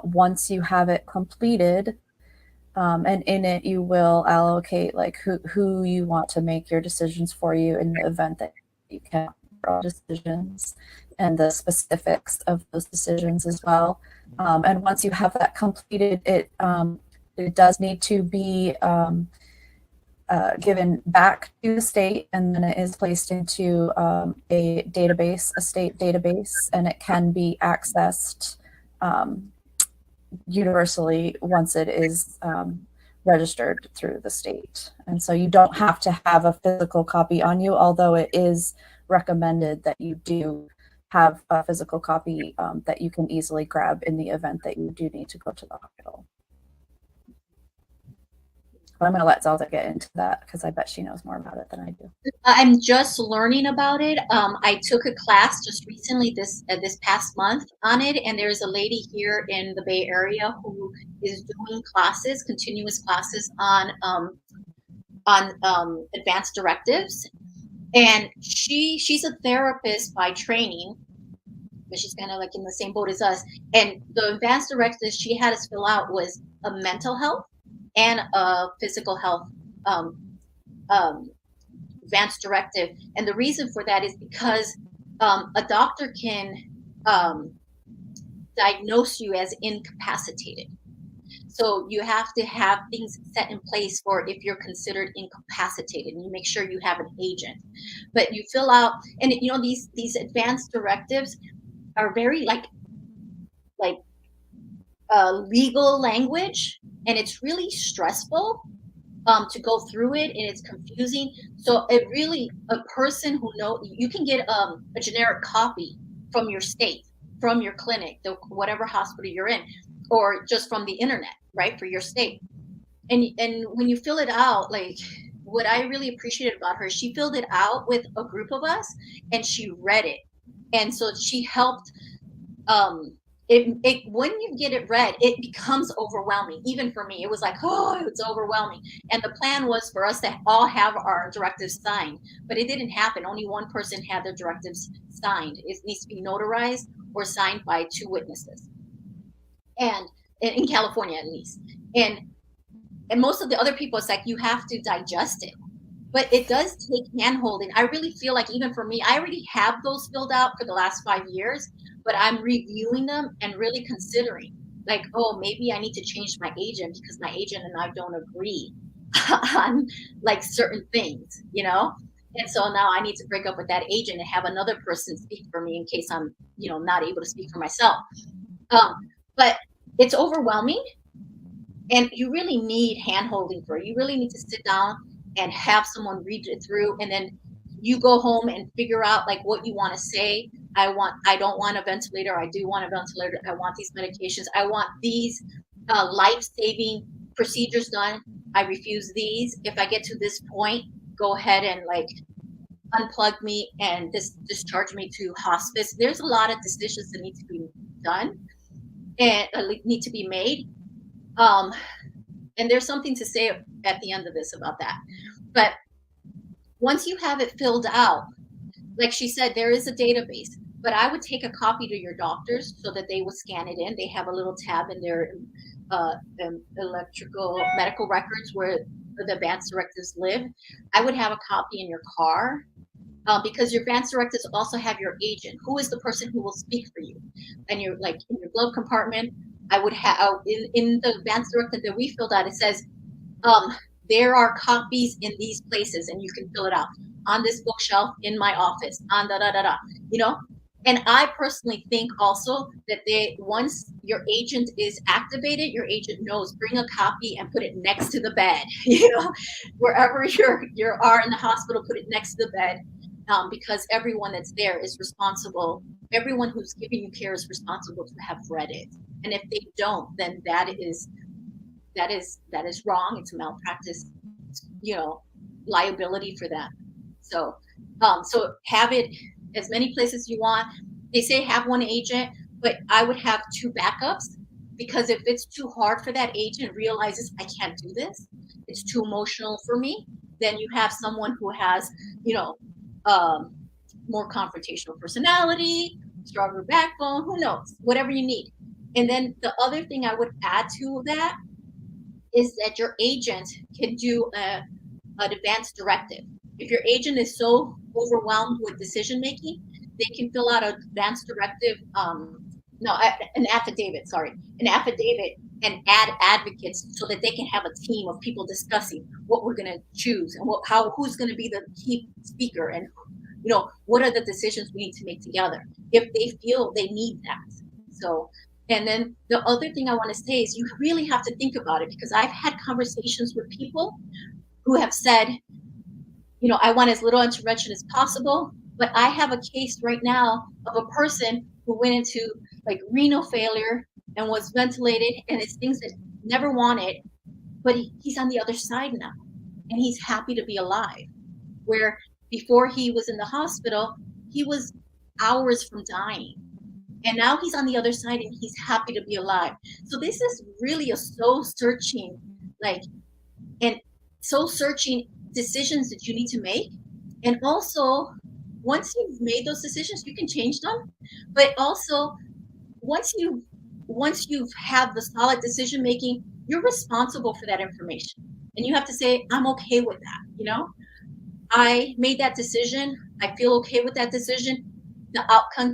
once you have it completed, and in it you will allocate like who you want to make your decisions for you in the event that you can't make decisions, and the specifics of those decisions as well. And once you have that completed, it does need to be given back to the state, and then it is placed into a state database, and it can be accessed universally once it is registered through the state. And so you don't have to have a physical copy on you, although it is recommended that you do have a physical copy that you can easily grab in the event that you do need to go to the hospital. But I'm going to let Zelda get into that because I bet she knows more about it than I do. I'm just learning about it. I took a class just recently this past month on it, and there's a lady here in the Bay Area who is doing continuous classes on advanced directives. And she's a therapist by training, but she's kind of like in the same boat as us. And the advanced directives she had us fill out was a mental health and a physical health advanced directive. And the reason for that is because a doctor can diagnose you as incapacitated. So you have to have things set in place for if you're considered incapacitated, and you make sure you have an agent. But you fill out, and these advanced directives are very like legal language, and it's really stressful to go through it, and it's confusing. So it really, a person who you can get a generic copy from your state, from your clinic, whatever hospital you're in, or just from the internet, right, for your state. And when you fill it out, like what I really appreciated about her, she filled it out with a group of us, and she read it, and so she helped. When you get it read, it becomes overwhelming. Even for me, it was like, oh, it's overwhelming. And the plan was for us to all have our directives signed, but it didn't happen. Only one person had their directives signed. It needs to be notarized or signed by 2 witnesses, and in California at least. And most of the other people, it's like you have to digest it. But it does take hand-holding. I really feel like even for me, I already have those filled out for the last 5 years, but I'm reviewing them and really considering, like, oh, maybe I need to change my agent because my agent and I don't agree on like certain things, And so now I need to break up with that agent and have another person speak for me in case I'm, not able to speak for myself. But it's overwhelming, and you really need hand-holding for it. You really need to sit down and have someone read it through, and then you go home and figure out like what you want to say. I don't want a ventilator. I do want a ventilator. I want these medications. I want these life-saving procedures done. I refuse these. If I get to this point, go ahead and like unplug me and discharge me to hospice. There's a lot of decisions that need to be done and need to be made. And there's something to say at the end of this about that. But once you have it filled out, like she said, there is a database, but I would take a copy to your doctors so that they would scan it in. They have a little tab in their electrical medical records where the advance directives live. I would have a copy in your car, because your advance directives also have your agent, who is the person who will speak for you, and you're like in your glove compartment. I would have in the advance directive that we filled out. It says, there are copies in these places, and you can fill it out on this bookshelf in my office. On da da da da, you know. And I personally think also that once your agent is activated, your agent knows, bring a copy and put it next to the bed. You know, wherever you are in the hospital, put it next to the bed, because everyone that's there is responsible. Everyone who's giving you care is responsible to have read it. And if they don't, then that is wrong. It's a malpractice, you know, liability for them. So, so have it as many places you want. They say have one agent, but I would have two backups, because if it's too hard for that agent, realizes I can't do this, it's too emotional for me, then you have someone who has, you know, more confrontational personality, stronger backbone, who knows, whatever you need. And then the other thing I would add to that is that your agent can do an advance directive. If your agent is so overwhelmed with decision making, they can fill out an advance directive, an affidavit, and add advocates so that they can have a team of people discussing what we're going to choose and who's going to be the key speaker, and you know, what are the decisions we need to make together if they feel they need that. So, and then the other thing I want to say is you really have to think about it, because I've had conversations with people who have said, you know, I want as little intervention as possible, but I have a case right now of a person who went into like renal failure and was ventilated, and it's things that never wanted, but he's on the other side now, and he's happy to be alive. Where before he was in the hospital, he was hours from dying. And now he's on the other side and he's happy to be alive. So this is really a soul searching, decisions that you need to make. And also, once you've made those decisions, you can change them. But also, once you've had the solid decision making, you're responsible for that information. And you have to say, I'm okay with that, you know? I made that decision. I feel okay with that decision. The outcome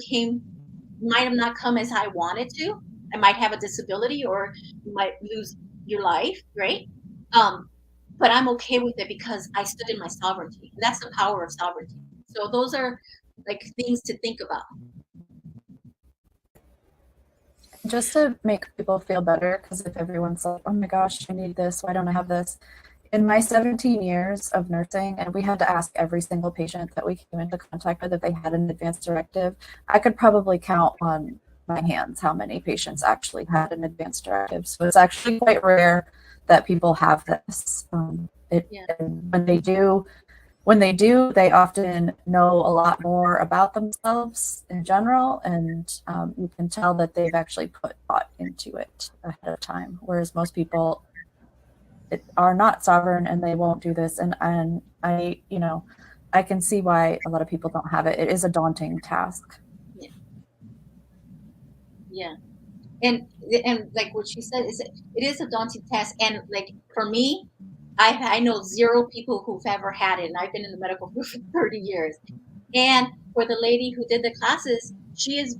might have not come as I wanted to. I might have a disability, or you might lose your life, right? But I'm okay with it because I stood in my sovereignty. That's the power of sovereignty. So those are like things to think about. Just to make people feel better, because if everyone's like, oh my gosh, I need this, why don't I have this? In my 17 years of nursing, and we had to ask every single patient that we came into contact with if they had an advance directive, I could probably count on my hands how many patients actually had an advance directive. So it's actually quite rare that people have this. And when they do, they often know a lot more about themselves in general, and you can tell that they've actually put thought into it ahead of time, whereas most people are not sovereign and they won't do this. And I can see why a lot of people don't have it. It is a daunting task. Yeah. And like what she said, it is a daunting task. And like for me, I know zero people who've ever had it, and I've been in the medical field for 30 years. And for the lady who did the classes, she's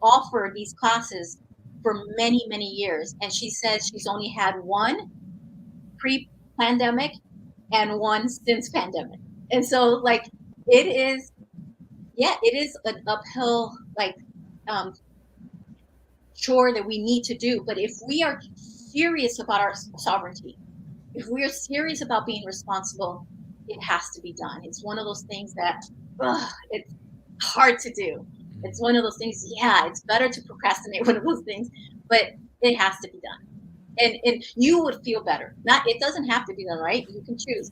offered these classes for many, many years. And she says she's only had one pre-pandemic and one since pandemic. And so like it is an uphill chore that we need to do. But if we are serious about our sovereignty, if we are serious about being responsible, it has to be done. It's one of those things that it's hard to do. It's one of those things, it's better to procrastinate one of those things, but it has to be done. And you would feel better. It doesn't have to be done, right? You can choose.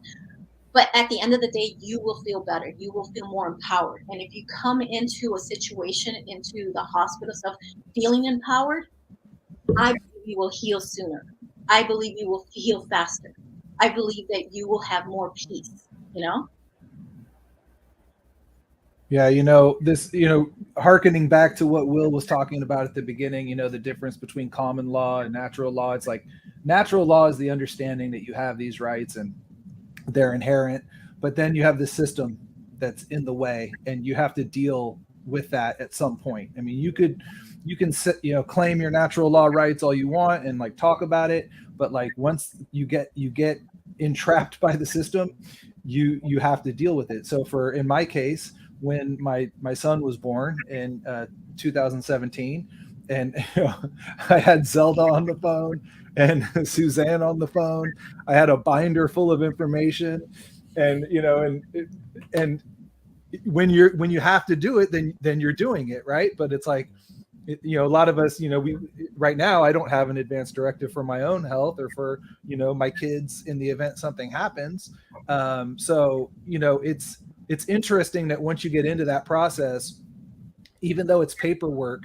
But at the end of the day, you will feel better. You will feel more empowered. And if you come into a situation, into the hospital stuff, feeling empowered, I believe you will heal sooner. I believe you will heal faster. I believe that you will have more peace. you know? Yeah, this, hearkening back to what Will was talking about at the beginning, the difference between common law and natural law. It's like natural law is the understanding that you have these rights and they're inherent, but then you have the system that's in the way and you have to deal with that at some point. I mean, you can sit, claim your natural law rights all you want and like talk about it, but like once you get entrapped by the system, you have to deal with it. So in my case, when my son was born in 2017, and I had Zelda on the phone and Suzanne on the phone. I had a binder full of information, and and when you have to do it, then you're doing it, right? But it's like, a lot of us, we right now, I don't have an advance directive for my own health or for my kids in the event something happens. So it's interesting that once you get into that process, even though it's paperwork,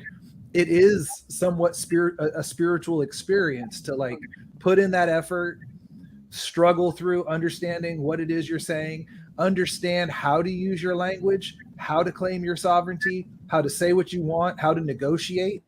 it is somewhat a spiritual experience to like put in that effort, struggle through understanding what it is you're saying, understand how to use your language, how to claim your sovereignty, how to say what you want, how to negotiate.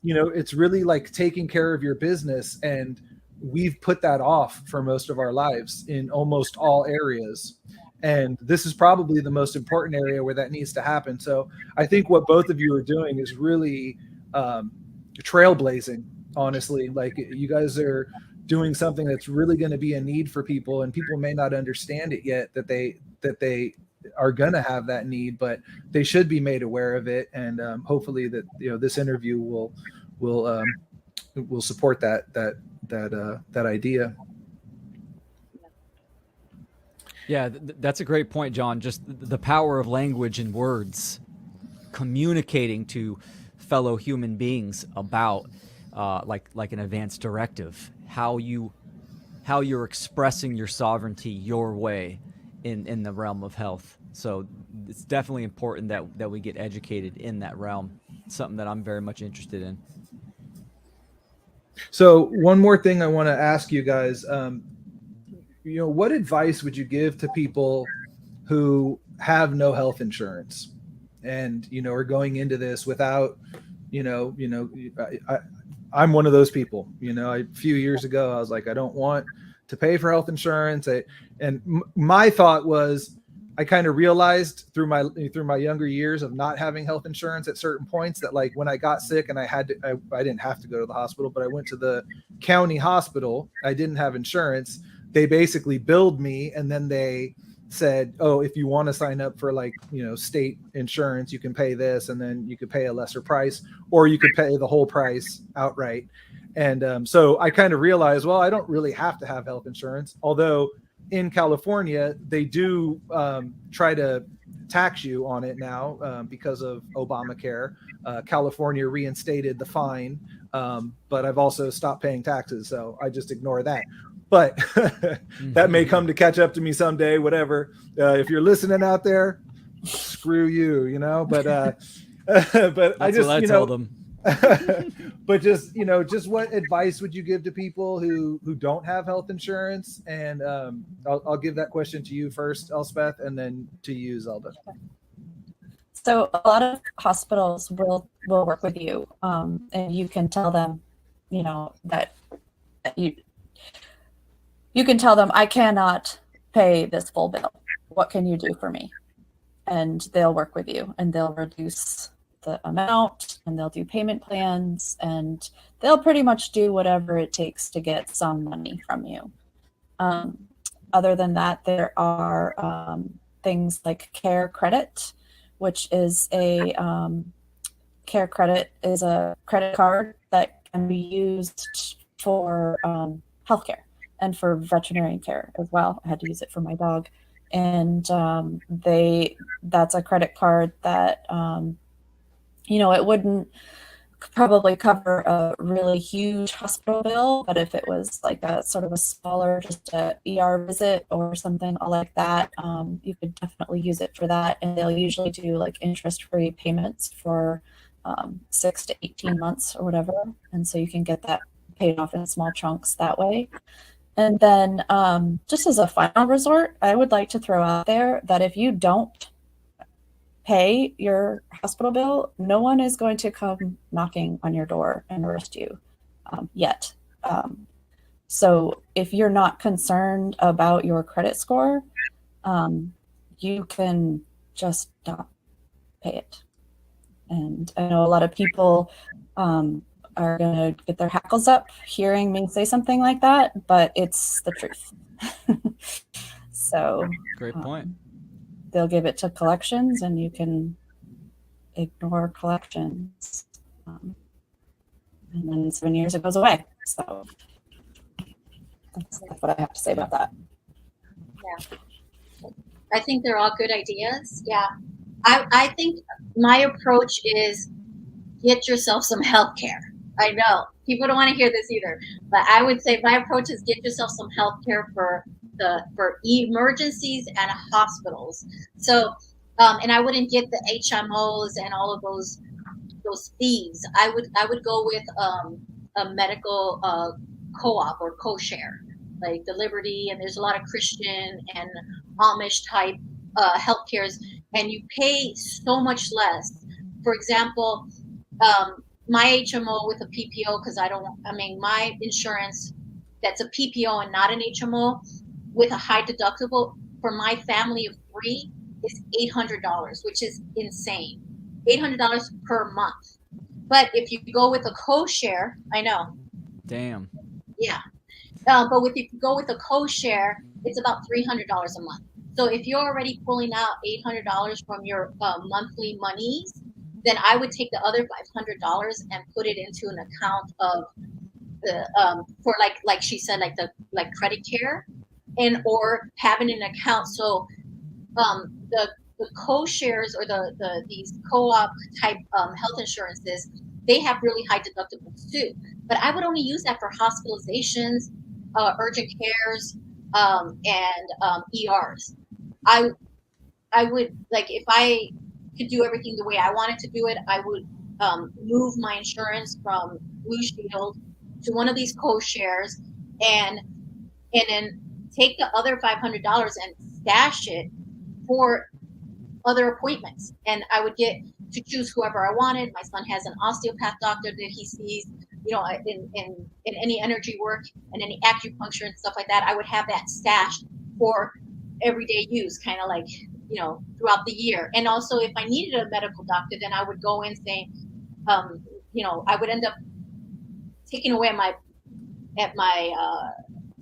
It's really like taking care of your business, and we've put that off for most of our lives in almost all areas. And this is probably the most important area where that needs to happen. So I think what both of you are doing is really trailblazing, honestly. Like, you guys are doing something that's really going to be a need for people, and people may not understand it yet that they are going to have that need, but they should be made aware of it. And hopefully that this interview will support that idea. Yeah, that's a great point, John. Just the power of language and words communicating to fellow human beings about like an advance directive, how you're expressing your sovereignty your way in the realm of health. So it's definitely important that we get educated in that realm. It's something that I'm very much interested in. So one more thing I want to ask you guys, what advice would you give to people who have no health insurance and, are going into this without, I'm one of those people. A few years ago, I was like, I don't want to pay for health insurance. My thought was, I kind of realized through my younger years of not having health insurance at certain points that, like, when I got sick and I didn't have to go to the hospital, but I went to the county hospital, I didn't have insurance. They basically billed me, and then they said, oh, if you want to sign up for state insurance, you can pay this, and then you could pay a lesser price, or you could pay the whole price outright. And so I kind of realized, well, I don't really have to have health insurance, although in California, they do try to tax you on it now because of Obamacare. California reinstated the fine, but I've also stopped paying taxes, so I just ignore that. But that may come to catch up to me someday, whatever. If you're listening out there, screw you, but That's I just, what I tell them. But just what advice would you give to people who don't have health insurance? And I'll give that question to you first, Elspeth, and then to you, Zelda. So a lot of hospitals will work with you, and you can tell them, that you can tell them, I cannot pay this full bill. What can you do for me? And they'll work with you, and they'll reduce the amount, and they'll do payment plans, and they'll pretty much do whatever it takes to get some money from you. Other than that, there are things like Care Credit, which is a Care Credit is a credit card that can be used for healthcare and for veterinary care as well. I had to use it for my dog, and that's a credit card that it wouldn't probably cover a really huge hospital bill, but if it was like a sort of a smaller, just a ER visit or something like that, you could definitely use it for that. And they'll usually do like interest-free payments for 6 to 18 months or whatever, and so you can get that paid off in small chunks that way. And then just as a final resort, I would like to throw out there that if you don't pay your hospital bill, no one is going to come knocking on your door and arrest you yet. So if you're not concerned about your credit score, you can just not pay it. And I know a lot of people are going to get their hackles up hearing me say something like that, but it's the truth. So Great point. They'll give it to collections and you can ignore collections. And then in 7 years it goes away. So that's what I have to say about that. Yeah. I think they're all good ideas. Yeah. I think my approach is get yourself some health care. I know people don't want to hear this either, but I would say my approach is get yourself some health care for emergencies and hospitals. So, and I wouldn't get the HMOs and all of those fees. I would go with a medical co-op or co-share, like the Liberty, and there's a lot of Christian and Amish type health cares, and you pay so much less. For example, my HMO with a PPO, because my insurance that's a PPO and not an HMO with a high deductible for my family of 3 is $800, which is insane. $800 per month. But if you go with a co-share, I know. Damn. Yeah. But if you go with a co-share, it's about $300 a month. So if you're already pulling out $800 from your monthly monies, then I would take the other $500 and put it into an account of the for like she said, like credit care, and or having an account. So the co-shares or these co-op type health insurances, they have really high deductibles too. But I would only use that for hospitalizations, urgent cares, and ERs. I would, like, if I could do everything the way I wanted to do it, I would move my insurance from Blue Shield to one of these co-shares, and then take the other $500 and stash it for other appointments. And I would get to choose whoever I wanted. My son has an osteopath doctor that he sees, in any energy work and any acupuncture and stuff like that. I would have that stashed for everyday use, kind of like, throughout the year. And also if I needed a medical doctor, then I would go in saying, I would end up taking away my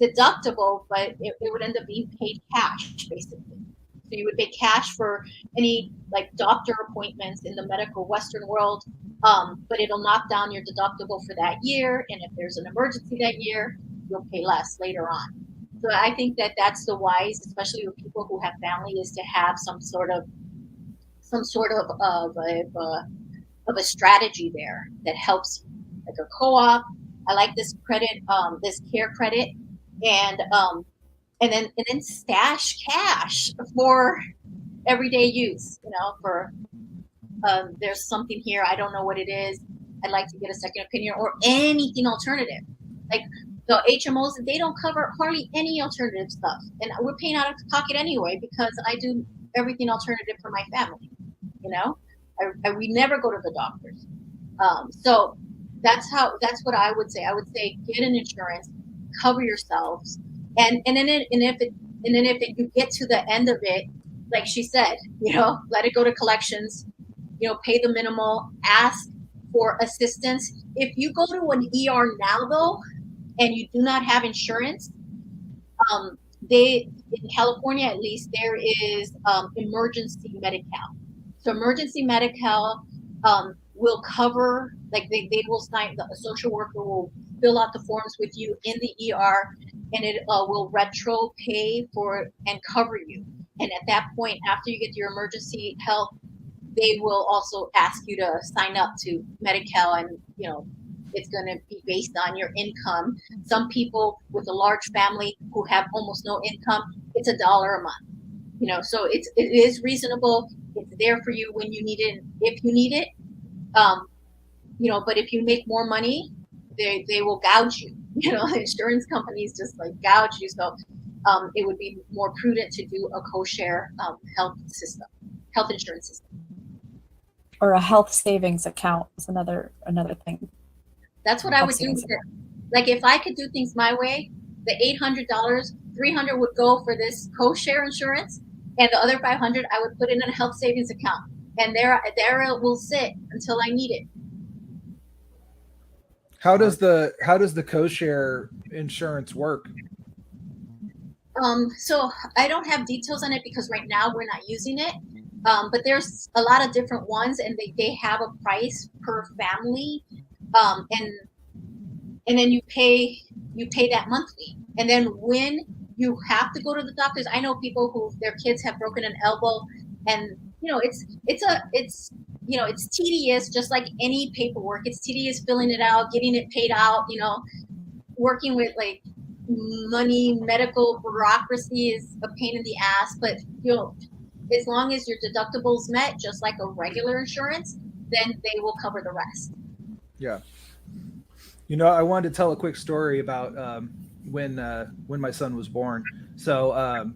deductible, but it would end up being paid cash, basically. So you would pay cash for any like doctor appointments in the medical Western world, but it'll knock down your deductible for that year. And if there's an emergency that year, you'll pay less later on. So I think that that's the wise, especially with people who have family, is to have some sort of a strategy there that helps, like a co-op. I like this credit, this care credit, and then stash cash for everyday use. For there's something here, I don't know what it is. I'd like to get a second opinion or anything alternative. Like the HMOs, they don't cover hardly any alternative stuff, and we're paying out of pocket anyway because I do everything alternative for my family. We never go to the doctors. So that's what I would say. I would say get an insurance, cover yourselves, and then if you get to the end of it, like she said, let it go to collections. Pay the minimal, ask for assistance. If you go to an ER now though, and you do not have insurance, in California at least, there is emergency Medi-Cal. So emergency Medi-Cal will cover, like they will sign, the social worker will fill out the forms with you in the ER, and it will retro pay for and cover you. And at that point, after you get your emergency health, they will also ask you to sign up to Medi-Cal, and it's going to be based on your income. Some people with a large family who have almost no income, it's $1 a month. So it is reasonable. It's there for you when you need it, if you need it. But if you make more money, they will gouge you. insurance companies just like gouge you. So it would be more prudent to do a co-share health insurance system. Or a health savings account is another thing. That's what I would do with it. Like if I could do things my way, the $800, $300 would go for this co-share insurance, and the other $500 I would put in a health savings account, and there it will sit until I need it. How does the co-share insurance work? So I don't have details on it because right now we're not using it. But there's a lot of different ones, and they have a price per family, and then you pay that monthly. And then when you have to go to the doctors, I know people who their kids have broken an elbow, and it's tedious, just like any paperwork. It's tedious filling it out, getting it paid out. Working with like money, medical bureaucracy is a pain in the ass, but as long as your deductibles met, just like a regular insurance, then they will cover the rest. Yeah. I wanted to tell a quick story about when my son was born. So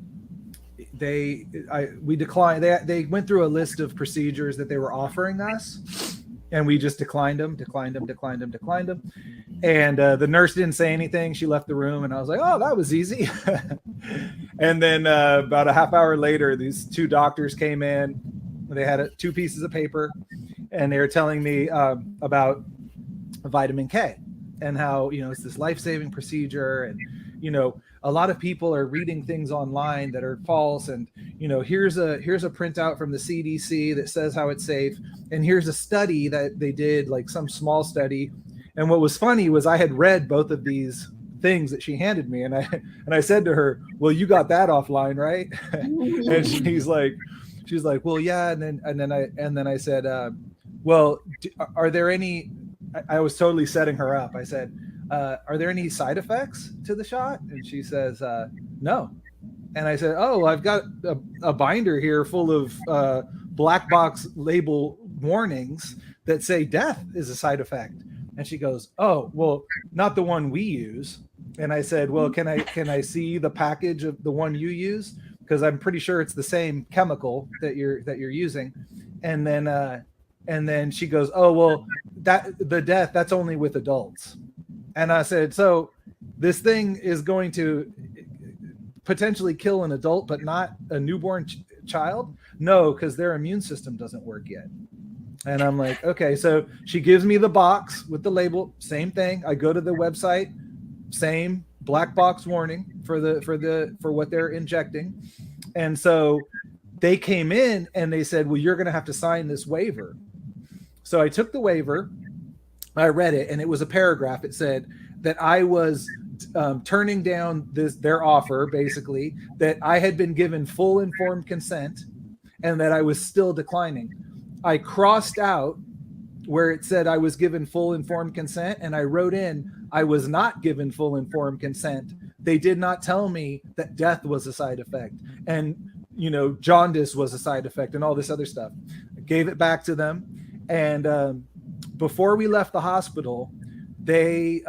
we declined. They went through a list of procedures that they were offering us, and we just declined them. And the nurse didn't say anything. She left the room, and I was like, "Oh, that was easy." And then about a half hour later, these two doctors came in. They had two pieces of paper, and they were telling me about vitamin K and how it's this life-saving procedure, and a lot of people are reading things online that are false, and here's a printout from the CDC that says how it's safe, and here's a study that they did, like some small study. And what was funny was I had read both of these things that she handed me, and I said to her, "Well, you got that offline, right?" And she's like, "Well, yeah." And then I said, "Well, are there any?" I was totally setting her up. I said, "Are there any side effects to the shot?" And she says, "No." And I said, "Oh, I've got a binder here full of black box label warnings that say death is a side effect." And she goes, "Oh, well, not the one we use." And I said, "Well, can I see the package of the one you use? Because I'm pretty sure it's the same chemical that you're using." And then she goes, "Oh, well, the death, that's only with adults." And I said, "So this thing is going to potentially kill an adult, but not a newborn child?" "No, because their immune system doesn't work yet." And I'm like, okay. So she gives me the box with the label, same thing. I go to the website, same black box warning for what they're injecting. And so they came in and they said, "Well, you're going to have to sign this waiver." So I took the waiver, I read it, and it was a paragraph. It said that I was turning down their offer, basically, that I had been given full informed consent, and that I was still declining. I crossed out where it said I was given full informed consent, and I wrote in I was not given full informed consent. They did not tell me that death was a side effect, and jaundice was a side effect, and all this other stuff. I gave it back to them, and before we left the hospital, they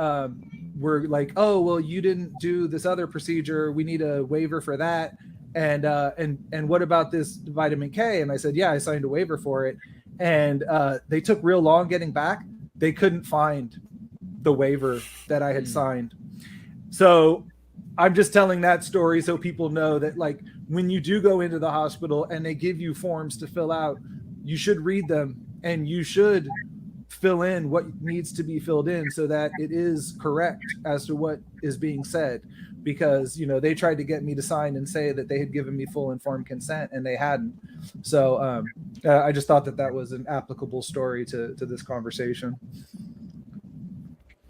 were like, "Oh, well, you didn't do this other procedure. We need a waiver for that. And what about this vitamin K?" And I said, "Yeah, I signed a waiver for it." And they took real long getting back. They couldn't find the waiver that I had signed. So I'm just telling that story so people know that, like, when you do go into the hospital and they give you forms to fill out, you should read them, and you should fill in what needs to be filled in so that it is correct as to what is being said. Because they tried to get me to sign and say that they had given me full informed consent, and they hadn't. So I just thought that was an applicable story to this conversation.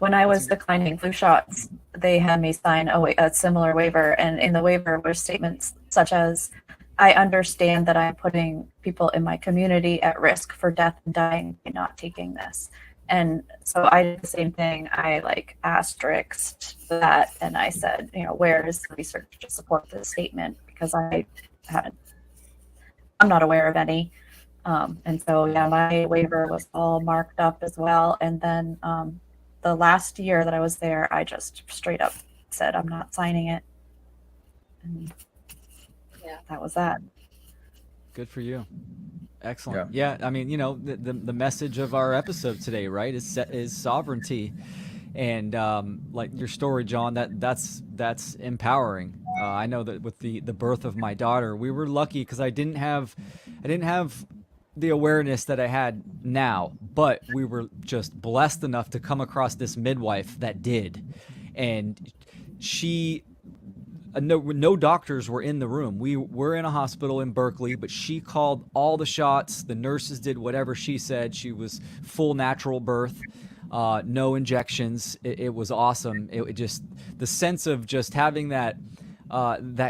When I was declining flu shots, they had me sign a similar waiver, and in the waiver were statements such as, "I understand that I'm putting people in my community at risk for death and dying by not taking this." And so I did the same thing. I asterisked that, and I said, "Where is the research to support this statement?" Because I'm not aware of any. And so, yeah, my waiver was all marked up as well. And then the last year that I was there, I just straight up said, I'm not signing it. And Yeah. that was that. Good for you. Excellent. Yeah, I mean, the message of our episode today, right, is sovereignty, and like your story, John, that's empowering. I know that with the birth of my daughter, we were lucky because I didn't have the awareness that I had now, but we were just blessed enough to come across this midwife that did, and she no doctors were in the room. We were in a hospital in Berkeley, but she called all the shots. The nurses did whatever she said. She was full natural birth, no injections. It was awesome. It just the sense of just having that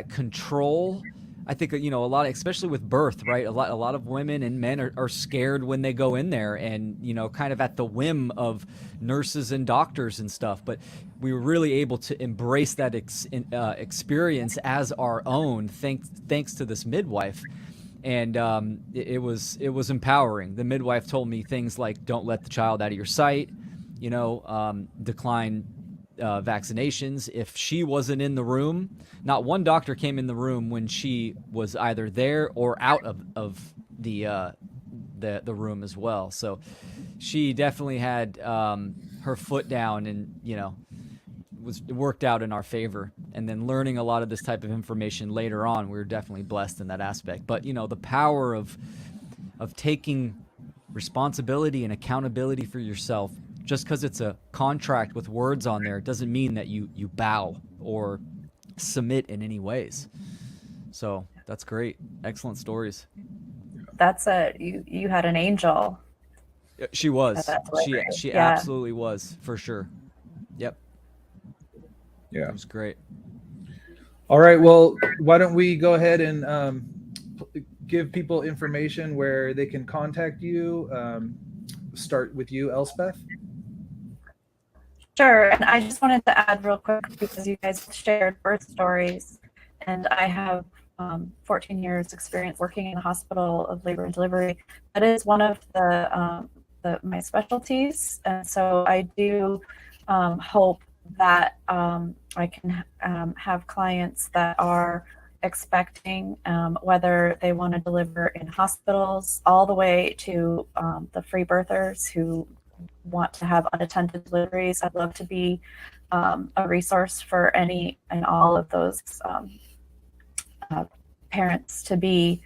control. I think a lot, especially with birth, right? A lot of women and men are scared when they go in there, and kind of at the whim of nurses and doctors and stuff. But we were really able to embrace that experience as our own, thanks to this midwife, and it was empowering. The midwife told me things like, "Don't let the child out of your sight," decline vaccinations. If she wasn't in the room, not one doctor came in the room when she was either there or out of the room as well. So she definitely had her foot down, and was worked out in our favor. And then learning a lot of this type of information later on, we were definitely blessed in that aspect. But the power of taking responsibility and accountability for yourself. Just because it's a contract with words on there doesn't mean that you bow or submit in any ways. So that's great. Excellent stories. That's you had an angel. She was. She Yeah. absolutely was, for sure. Yep. Yeah. It was great. All right. Well, why don't we go ahead and give people information where they can contact you? Start with you, Elspeth. Sure. And I just wanted to add real quick, because you guys shared birth stories, and I have 14 years experience working in the hospital of labor and delivery. That is one of my specialties. And so I do hope that I can have clients that are expecting, whether they want to deliver in hospitals, all the way to the free birthers who want to have unattended deliveries. I'd love to be a resource for any and all of those parents to be,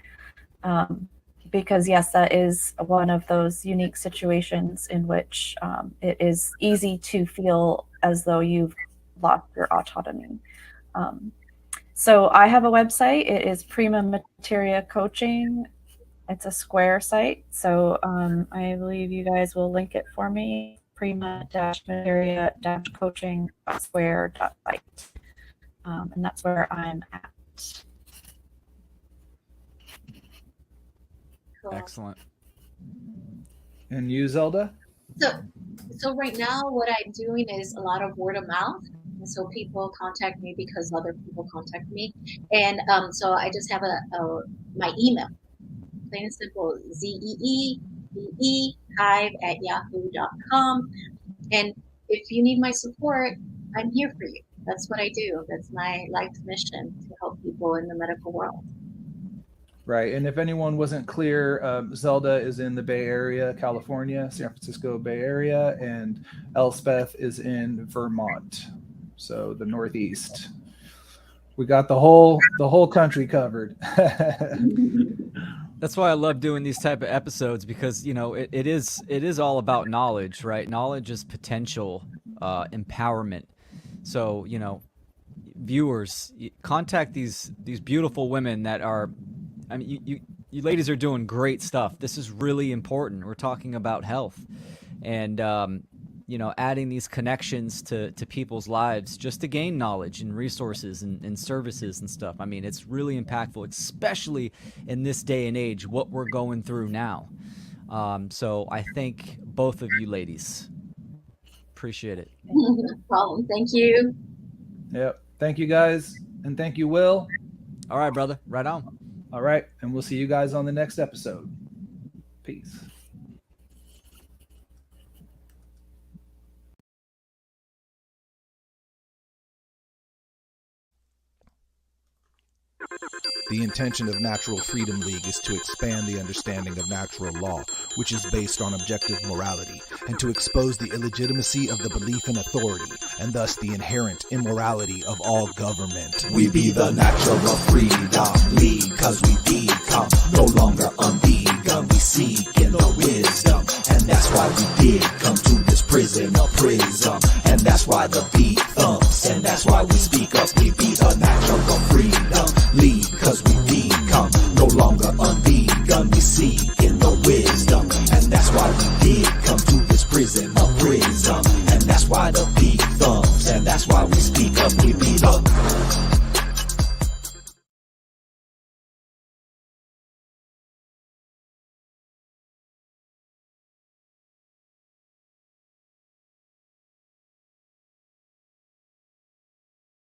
because yes, that is one of those unique situations in which it is easy to feel as though you've lost your autonomy. So I have a website. It is Prima Materia Coaching. It's a Square site, so I believe you guys will link it for me. Prima-materia-coaching.square.site, and that's where I'm at. Cool. Excellent. And you, Zelda? So right now, what I'm doing is a lot of word of mouth. And so people contact me because other people contact me, and so I just have my email. Plain and simple, zeehive@yahoo.com. And if you need my support, I'm here for you. That's what I do. That's my life's mission, to help people in the medical world. Right. And if anyone wasn't clear, Zelda is in the Bay Area, California, San Francisco Bay Area, and Elspeth is in Vermont, so the Northeast. We got the whole country covered. That's why I love doing these type of episodes, because it is all about knowledge, right? Knowledge is potential empowerment. So viewers, contact these beautiful women that are. I mean, you ladies are doing great stuff. This is really important. We're talking about health, and adding these connections to people's lives just to gain knowledge and resources and services and stuff. I mean, it's really impactful, especially in this day and age, what we're going through now. So I thank both of you ladies. Appreciate it. No problem. Thank you. Yep. Thank you, guys. And thank you, Will. All right, brother. Right on. All right. And we'll see you guys on the next episode. Peace. The intention of Natural Freedom League is to expand the understanding of natural law, which is based on objective morality, and to expose the illegitimacy of the belief in authority, and thus the inherent immorality of all government. We be the Natural Freedom League, cause we become no longer unvegan. We seek in the wisdom, and that's why we did come to this prison, a prism. And that's why the beat thumps, and that's why we speak